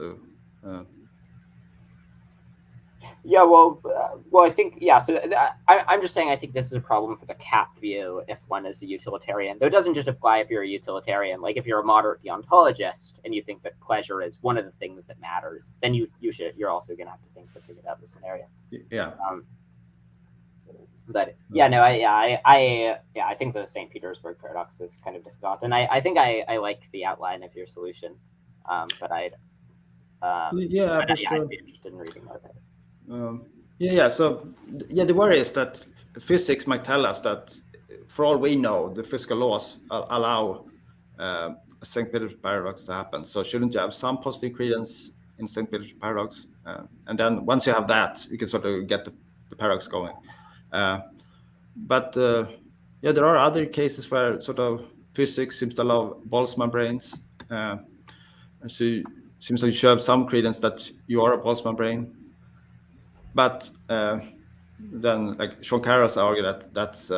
I think So I'm just saying I think this is a problem for the cap view if one is a utilitarian. Though it doesn't just apply if you're a utilitarian. Like if you're a moderate deontologist and you think that pleasure is one of the things that matters, then you're also going to have to think something about the scenario.
Yeah.
I think the St. Petersburg paradox is kind of difficult, and I think I like the outline of your solution, but I'd be interested in reading more about it.
So the worry is that physics might tell us that, for all we know, the physical laws allow St. Petersburg paradox to happen. So shouldn't you have some positive credence in St. Petersburg paradox? And then once you have that, you can sort of get the paradox going. But there are other cases where sort of physics seems to allow Boltzmann brains. So it seems like you should have some credence that you are a Boltzmann brain. But then, like Sean Carroll's argue that that's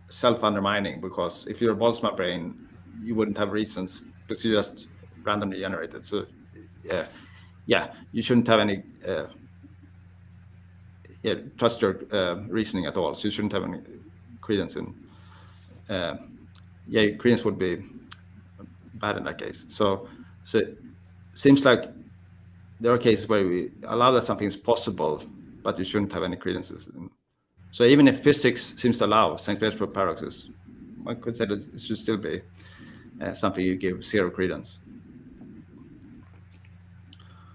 self-undermining, because if you're a Boltzmann brain, you wouldn't have reasons because you just randomly generated. So you shouldn't have any trust your reasoning at all. So you shouldn't have any credence in. Credence would be bad in that case. So it seems like there are cases where we allow that something is possible, but you shouldn't have any credences. So even if physics seems to allow St. Petersburg paradoxes, one could say that it should still be something you give 0 credence.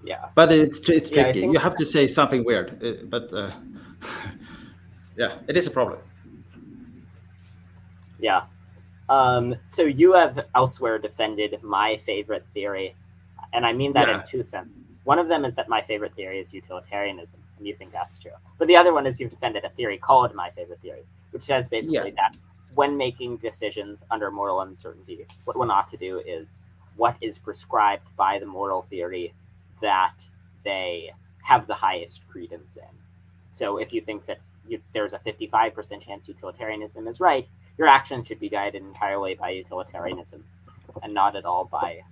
Yeah.
But it's tricky. You have to say something weird. It is a problem.
Yeah. So you have elsewhere defended my favorite theory, and I mean that in 2 sentences. One of them is that my favorite theory is utilitarianism, and you think that's true. But the other one is you've defended a theory called my favorite theory, which says basically that when making decisions under moral uncertainty, what one ought to do is what is prescribed by the moral theory that they have the highest credence in. So if you think that there's a 55% chance utilitarianism is right, your actions should be guided entirely by utilitarianism and not at all by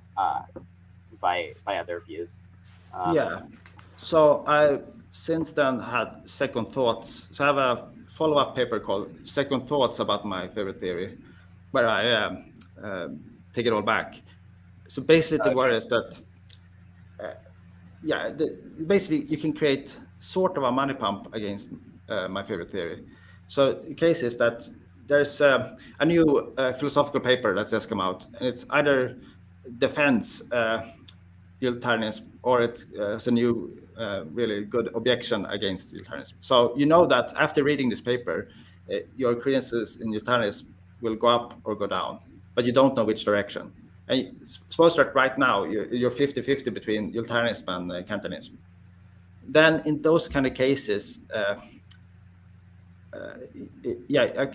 other views.
So I since then had second thoughts. So I have a follow-up paper called Second Thoughts About My Favorite Theory, where I take it all back. So basically the worry is that basically you can create sort of a money pump against my favorite theory. So the case is that there's a new philosophical paper that's just come out, and it's either defends utilitarianism or it's a new really good objection against utilitarianism. So you know that after reading this paper, your credences in utilitarianism will go up or go down, but you don't know which direction. And suppose that right now you're 50-50 between utilitarianism and Kantianism. Then in those kind of cases, I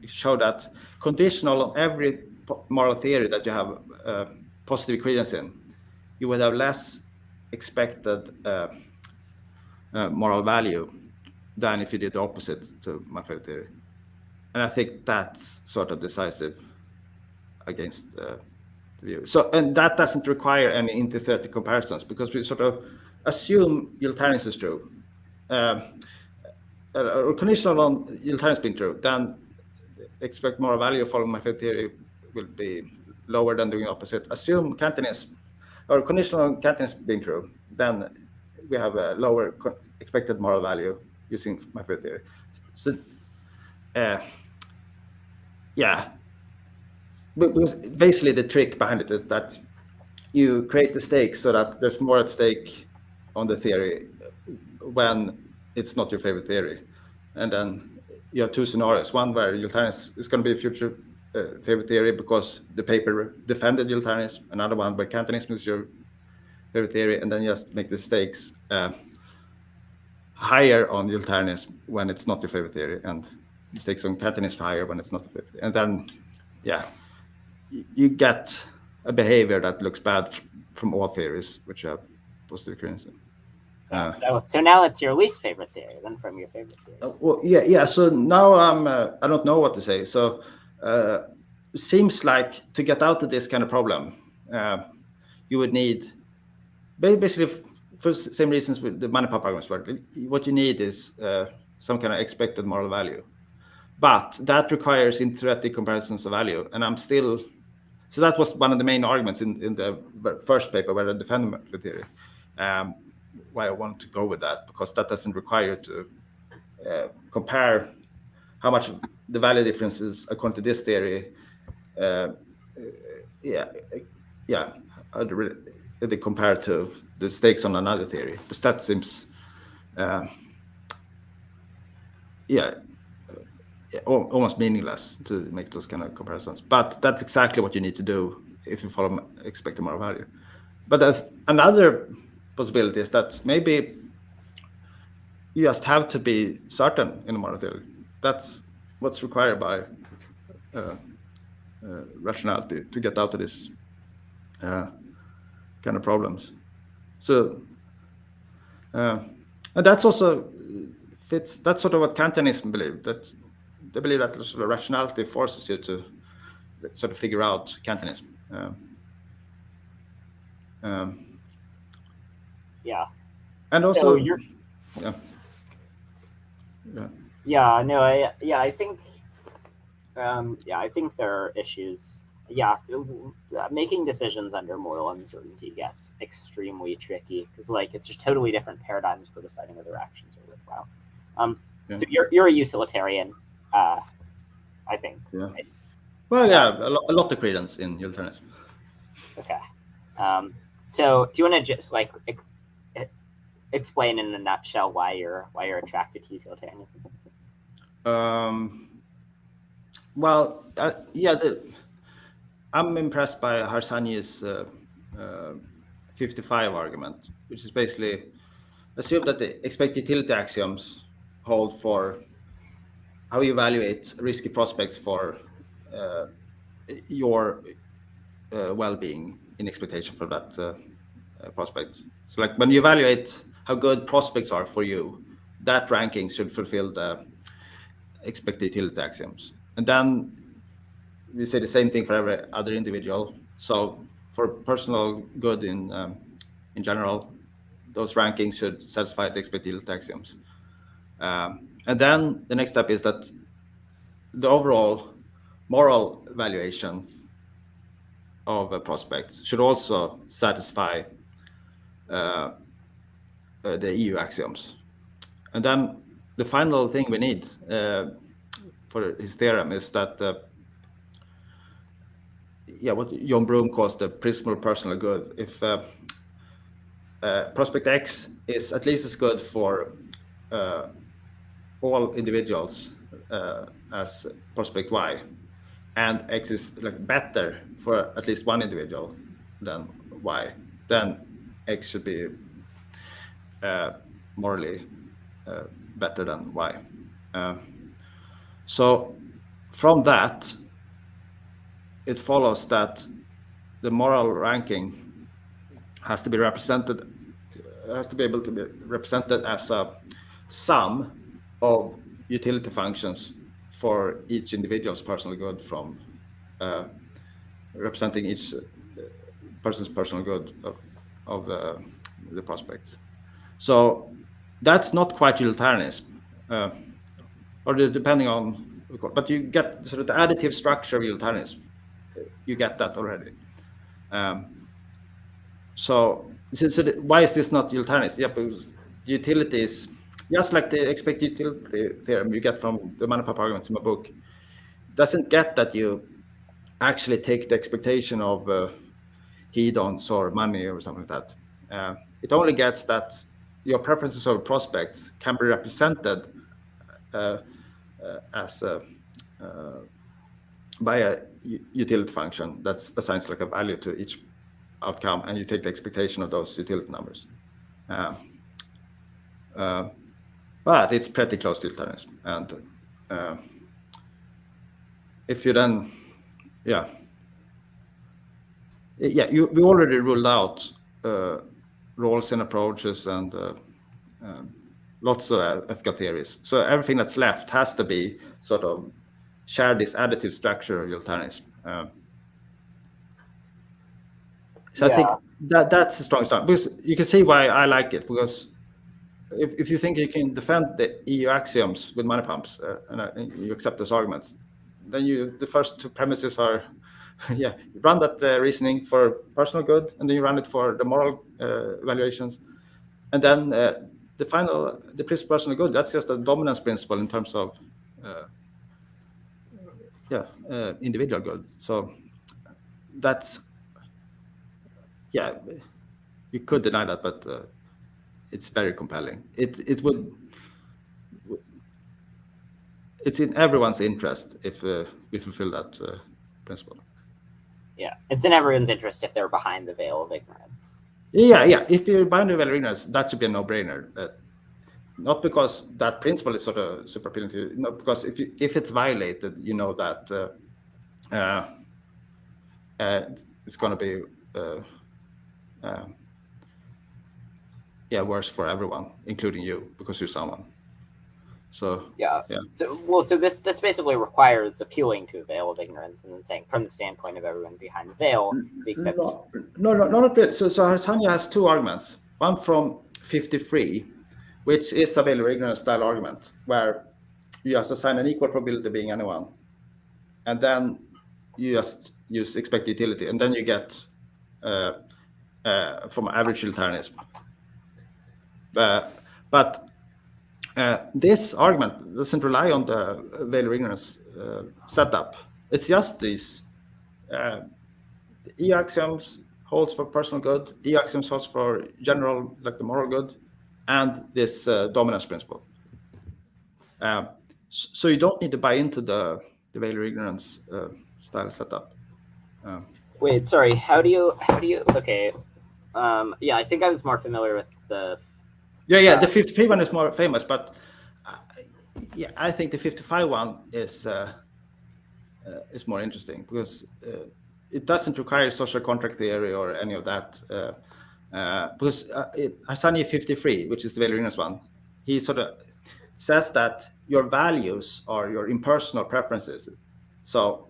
show that conditional on every moral theory that you have positive credence in, you would have less expected moral value than if you did the opposite to my favorite theory. And I think that's sort of decisive against the view. So, and that doesn't require any intertheoretic comparisons, because we sort of assume utilitarianism is true, or conditional on utilitarianism being true, then expect moral value following my favorite theory will be lower than doing the opposite. Assume Kantianism, or conditional on Kantianism being true, then we have a lower expected moral value using my favorite theory. So, yeah. Because basically the trick behind it is that you create the stakes so that there's more at stake on the theory when it's not your favorite theory. And then you have two scenarios. One where utilitarianism is going to be a future favorite theory because the paper defended utilitarianism. Another one where Kantianism is your favorite theory, and then you just make the stakes higher on utilitarianism when it's not your favorite theory, and the stakes on Kantianism higher when it's not your favorite theory. And then, yeah, you get a behavior that looks bad from all theories which have positive occurrence.
So now it's your least favorite theory then from your favorite theory.
Well, yeah. So now I don't know what to say. So it seems like to get out of this kind of problem, you would need basically for the same reasons with the money pop arguments work. What you need is some kind of expected moral value, but that requires intertheoretic comparisons of value, and I'm still. So that was one of the main arguments in the first paper where I defended the theory. Why I want to go with that, because that doesn't require to compare how much the value differences according to this theory. How do they compare to the stakes on another theory? Because that seems, almost meaningless to make those kind of comparisons. But that's exactly what you need to do if you follow expected moral value. But another possibility is that maybe you just have to be certain in a moral theory. That's what's required by rationality to get out of this kind of problems. So, and that's also fits. That's sort of what Kantianism believed. That they believe that sort of rationality forces you to sort of figure out Kantianism.
Yeah.
And also,
So I think, I think there are issues. Yeah, making decisions under moral uncertainty gets extremely tricky because, like, it's just totally different paradigms for deciding whether actions are worthwhile. So you're a utilitarian, I think.
Yeah.
Right?
Well, yeah, a lot of credence in utilitarianism.
Okay. So do you want to just like explain in a nutshell why you're attracted to utilitarianism?
I'm impressed by Harsanyi's 55 argument, which is basically assume that the expected utility axioms hold for how you evaluate risky prospects for your well-being in expectation for that prospect. So, like when you evaluate how good prospects are for you, that ranking should fulfill the expected utility axioms. And then we say the same thing for every other individual. So for personal good in general, those rankings should satisfy the expected utility axioms. And then the next step is that the overall moral valuation of prospects should also satisfy the EU axioms. And then the final thing we need for his theorem is that what John Broom calls the principle of personal good. If prospect X is at least as good for all individuals as prospect Y, and X is like better for at least one individual than Y, then X should be morally better than Y. So from that, it follows that the moral ranking has to be represented, has to be able to be represented as a sum of utility functions for each individual's personal good from representing each person's personal good of the prospects. So that's not quite utilitarianism, or depending on, but you get sort of the additive structure of utilitarianism. You get that already. So why is this not utilitarianism? Yeah, because utility is just like the expected utility theorem you get from the Manipap arguments in my book. Doesn't get that you actually take the expectation of hedons or money or something like that. It only gets that your preferences of prospects can be represented as by a utility function that assigns like a value to each outcome, and you take the expectation of those utility numbers. But it's pretty close to utilitarianism. And if you then, we already ruled out roles and approaches and lots of ethical theories. So everything that's left has to be sort of share this additive structure of utilitarianism. So I think that's a strong start, because you can see why I like it, because if you think you can defend the EU axioms with money pumps and you accept those arguments, then the first two premises are, you run that reasoning for personal good, and then you run it for the moral evaluations, and then the principle of personal good, that's just a dominance principle in terms of individual good. So that's, you could deny that, but it's very compelling. It's in everyone's interest if we fulfill that principle.
Yeah, it's in everyone's interest if they're behind the veil of ignorance.
Yeah. If you're behind the veil of ignorance, that should be a no-brainer. Not because that principle is sort of super appealing to you, no, because if it's violated, you know that it's going to be worse for everyone, including you, because you're someone. So
So this basically requires appealing to a veil of ignorance and then saying, from the standpoint of everyone behind the veil, the exception.
No, not really. So Harsanya has two arguments. One from 53, which is a veil of ignorance style argument, where you just assign an equal probability being anyone, and then you just use expected utility, and then you get from average utilitarianism. But this argument doesn't rely on the veil of ignorance setup. It's just these E axioms holds for personal good, E axioms holds for general, like the moral good, and this dominance principle. So you don't need to buy into the veil of ignorance style setup.
Wait, sorry. How do you? Okay. I think I was more familiar with the.
The 53 one is more famous, but I think the 55 one is more interesting, because it doesn't require social contract theory or any of that. Because Harsanya 53, which is the veil of ignorance one, he sort of says that your values are your impersonal preferences. So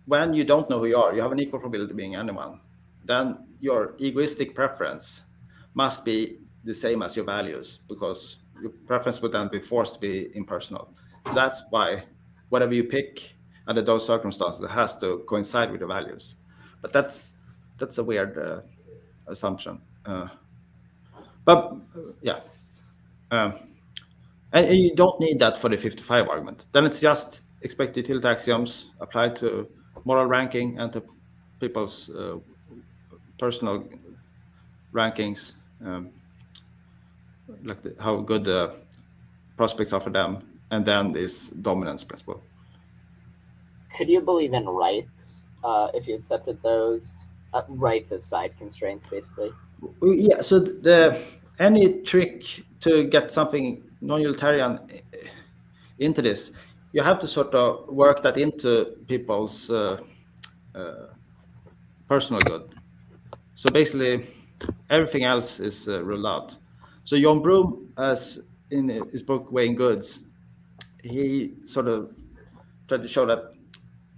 when you don't know who you are, you have an equal probability of being anyone, then your egoistic preference must be the same as your values, because your preference would then be forced to be impersonal. That's why whatever you pick under those circumstances, it has to coincide with your values. But that's a weird assumption. And you don't need that for the 55 argument. Then it's just expected utility axioms applied to moral ranking and to people's personal rankings, like how good the prospects are for them, and then this dominance principle.
Could you believe in rights if you accepted those rights as side constraints, basically?
Yeah. So any trick to get something non-utilitarian into this, you have to sort of work that into people's personal good. So basically, Everything else is ruled out. So John Broom, as in his book Weighing Goods, he sort of tried to show that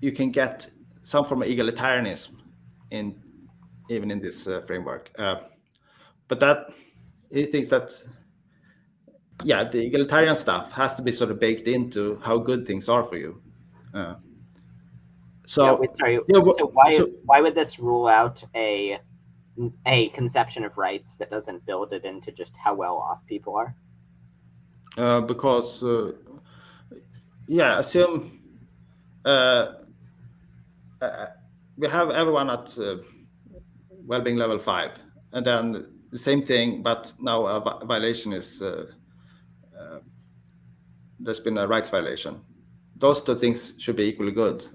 you can get some form of egalitarianism even in this framework. But that he thinks that the egalitarian stuff has to be sort of baked into how good things are for you.
Sorry. So why would this rule out a conception of rights that doesn't build it into just how well off people are?
Because assume we have everyone at well-being level 5, and then the same thing, but now a violation is there's been a rights violation. Those two things should be equally good.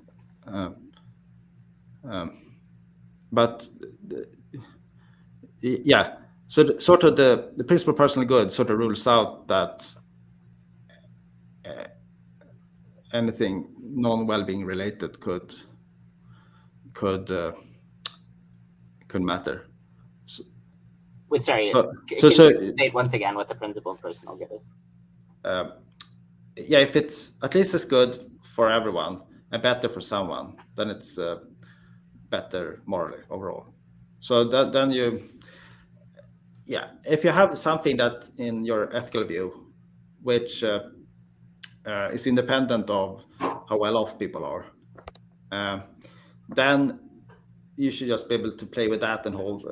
But so the principle of personal good sort of rules out that anything non-well-being related could matter.
Wait, sorry. So state once again what the principle of personal good is.
If it's at least as good for everyone and better for someone, then it's better morally overall. So then if you have something that in your ethical view, which is independent of how well off people are, then you should just be able to play with that and hold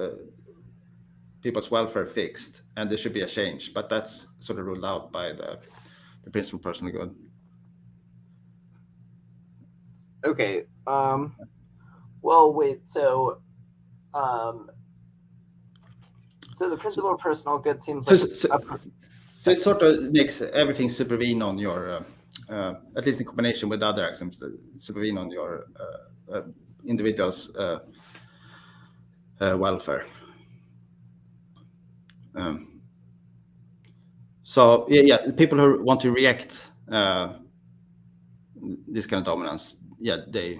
people's welfare fixed, and there should be a change. But that's sort of ruled out by the principle of personal good.
Okay. Well, wait. So the principle of personal good seems like
so it sort of makes everything supervene on your, at least in combination with other axioms, supervene on your individual's welfare. So people who want to reject this kind of dominance, they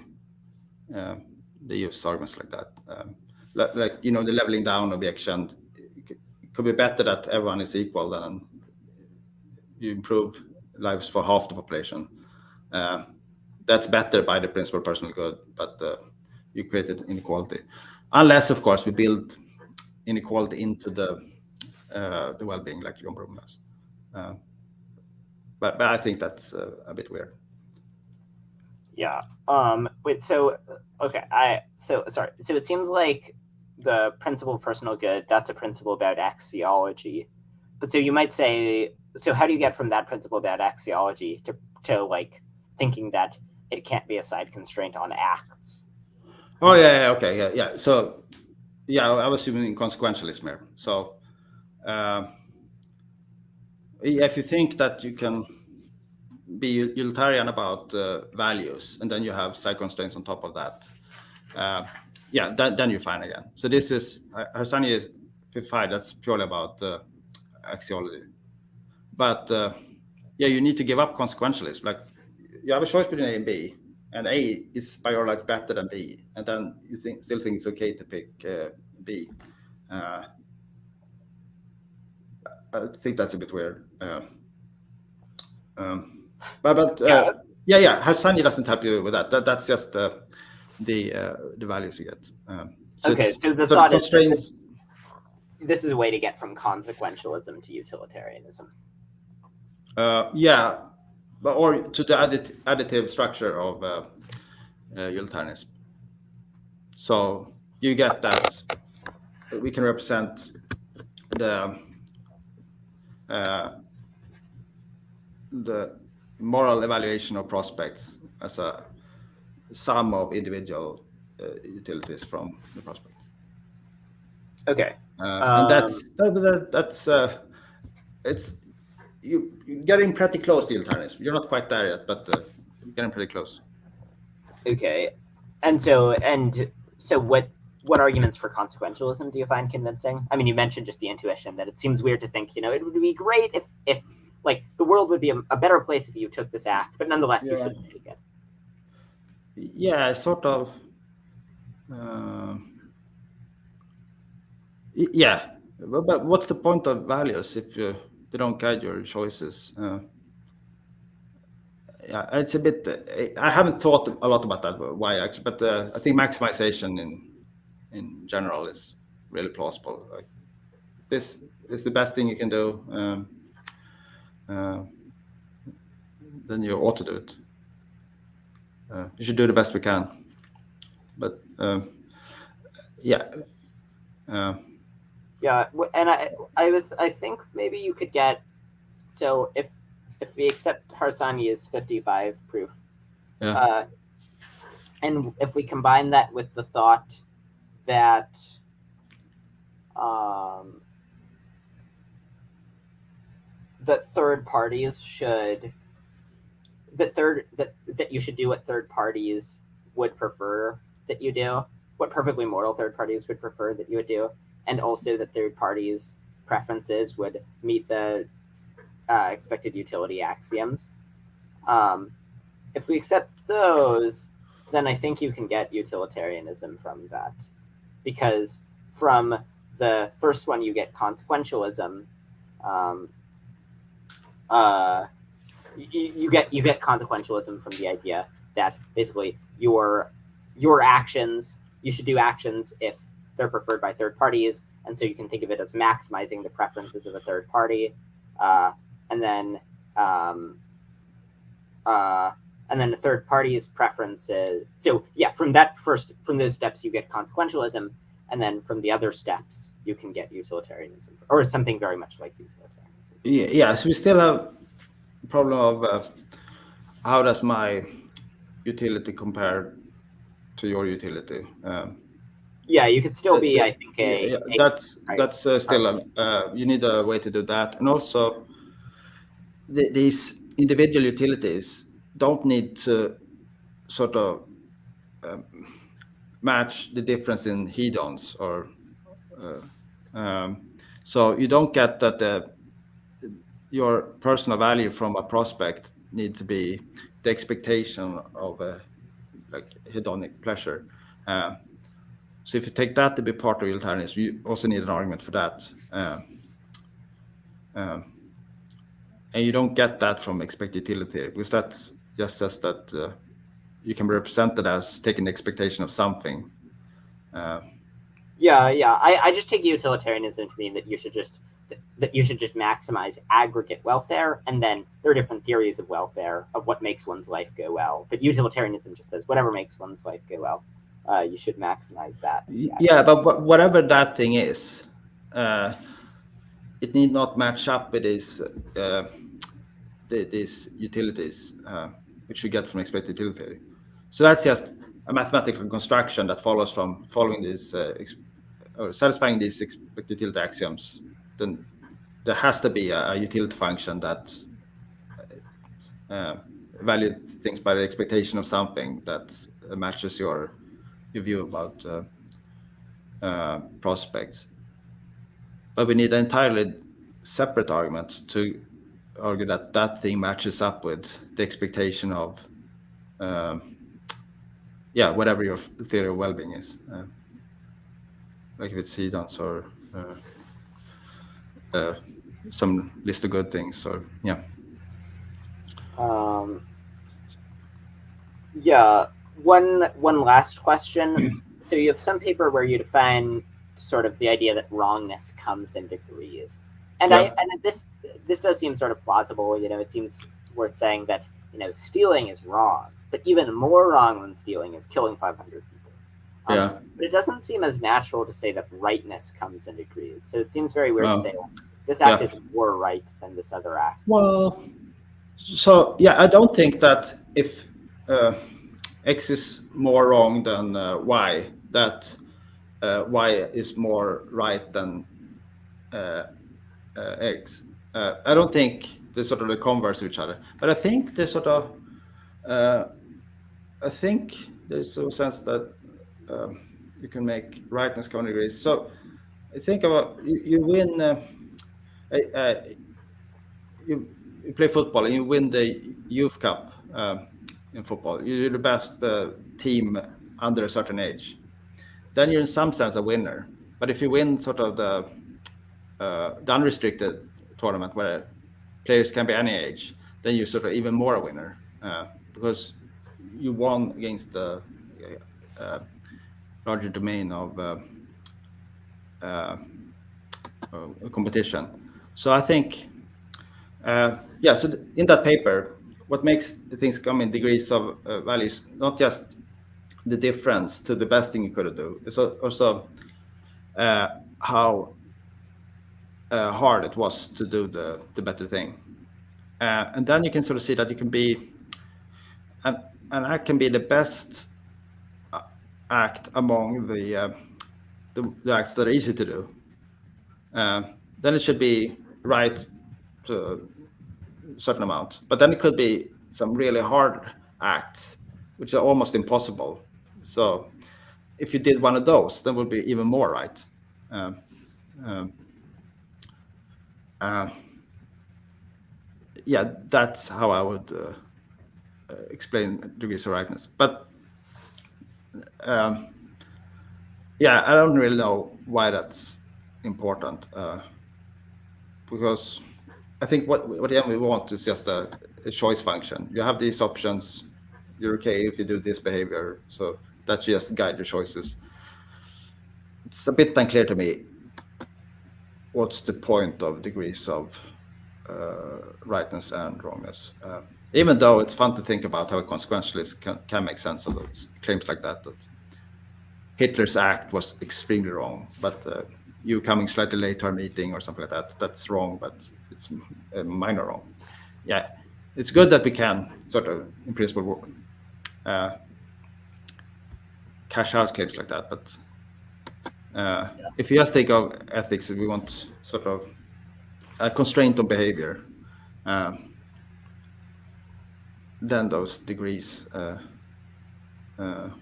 use arguments like that, like the leveling down objection. It could be better that everyone is equal than you improve lives for half the population. That's better by the principle of personal good, but you created inequality, unless of course we build inequality into the well-being like John Broom does. But I think that's a bit weird.
Yeah. Wait. So okay. Sorry. So it seems like the principle of personal good, that's a principle about axiology. But so you might say, so how do you get from that principle about axiology to like thinking that it can't be a side constraint on acts?
Oh okay. So I was assuming consequentialism here. So if you think that you can be utilitarian about values, and then you have side constraints on top of that, then you're fine again. So this is Harsanyi is 55. That's purely about axiology. But you need to give up consequentialism. Like you have a choice between A and B, and A is by your lights better than B, and then you still think it's okay to pick B. I think that's a bit weird. But Harsanyi doesn't help you with that. That's just the values you get.
So the thought constraints. Is this is a way to get from consequentialism to utilitarianism.
Or to the additive structure of utilitarianism. So you get that we can represent the moral evaluation of prospects as a sum of individual utilities from the prospect.
Okay.
And that's it's you're getting pretty close to utilitarianism. You're not quite there yet, but you're getting pretty close.
Okay. And so what arguments for consequentialism do you find convincing? I mean, you mentioned just the intuition that it seems weird to think, it would be great if like the world would be a better place if you took this act, but nonetheless you shouldn't take it.
Yeah, sort of. Yeah, but what's the point of values if they don't guide your choices? Yeah, it's a bit. I haven't thought a lot about that why actually, but I think maximization in general is really plausible. Like this is the best thing you can do. Uh, then you ought to do it. You should do the best we can. But yeah.
Yeah, and I think maybe you could get, so if we accept Harsanyi's 55 proof,
Yeah.
and if we combine that with the thought that that third parties should that you should do what third parties would prefer that you do, what perfectly moral third parties would prefer that you would do, and also that third parties' preferences would meet the expected utility axioms. If we accept those, then I think you can get utilitarianism from that, because from the first one you get consequentialism. You get consequentialism from the idea that basically your actions, you should do actions if they're preferred by third parties, and so you can think of it as maximizing the preferences of a third party, and then the third party's preferences. So yeah, from those steps you get consequentialism, and then from the other steps you can get utilitarianism, or something very much like utilitarianism.
Yeah. So we still have a problem of how does my utility compare to your utility?
Yeah, you could still be, I think,
that's still you need a way to do that, and also these individual utilities don't need to sort of match the difference in hedons, or so you don't get that your personal value from a prospect need to be the expectation of a like hedonic pleasure. So if you take that to be part of utilitarianism, you also need an argument for that. And you don't get that from expected utility, because that just says that you can be represented as taking the expectation of something.
Yeah. I just take utilitarianism to mean that you should just maximize aggregate welfare, and then there are different theories of welfare of what makes one's life go well. But utilitarianism just says whatever makes one's life go well, you should maximize that.
Yeah, but whatever that thing is, it need not match up with these utilities which you get from expected utility. So that's just a mathematical construction that follows from following these or satisfying these expected utility axioms. Then there has to be a utility function that values things by the expectation of something that matches your view about prospects. But we need entirely separate arguments to argue that that thing matches up with the expectation of whatever your theory of well-being is, like if it's hedons or some list of good things, or
One last question. So you have some paper where you define sort of the idea that wrongness comes in degrees, and this does seem sort of plausible. It seems worth saying that stealing is wrong, but even more wrong than stealing is killing 500 people. But it doesn't seem as natural to say that rightness comes in degrees. So it seems very weird to say this act is more right than this other act.
Well, so I don't think that if X is more wrong than Y, that Y is more right than X. I don't think they're sort of the converse of each other, but I think they sort of. I think there's a sense that you can make rightness come in degrees. So I think about you win. You play football and you win the youth cup in football. You're the best team under a certain age. Then you're in some sense a winner. But if you win sort of the unrestricted tournament where players can be any age, then you're sort of even more a winner because you won against the larger domain of competition. So I think, so in that paper, what makes things come in degrees of values, not just the difference to the best thing you could do, it's also how hard it was to do the better thing. And then you can sort of see that you can be, and I can be the best act among the acts that are easy to do. Then it should be right to a certain amount, but then it could be some really hard acts, which are almost impossible. So if you did one of those, then would be even more right. Yeah, that's how I would explain degrees of rightness. But yeah, I don't really know why that's important, because I think what we want is just a choice function. You have these options. You're okay if you do this behavior. So that just guide your choices. It's a bit unclear to me what's the point of degrees of rightness and wrongness. Even though it's fun to think about how a consequentialist can make sense of those claims like that Hitler's act was extremely wrong, but you coming slightly late to our meeting or something like that, that's wrong, but it's minor wrong. Yeah, it's good that we can sort of, in principle, cash out claims like that, but if you just think of ethics, we want sort of a constraint on behavior, then those degrees aren't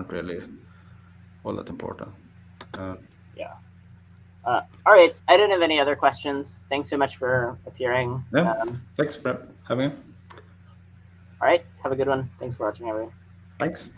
really all that important.
Yeah. All right. I don't have any other questions. Thanks so much for appearing.
Yeah. Thanks for having me.
All right. Have a good one. Thanks for watching, everyone.
Thanks.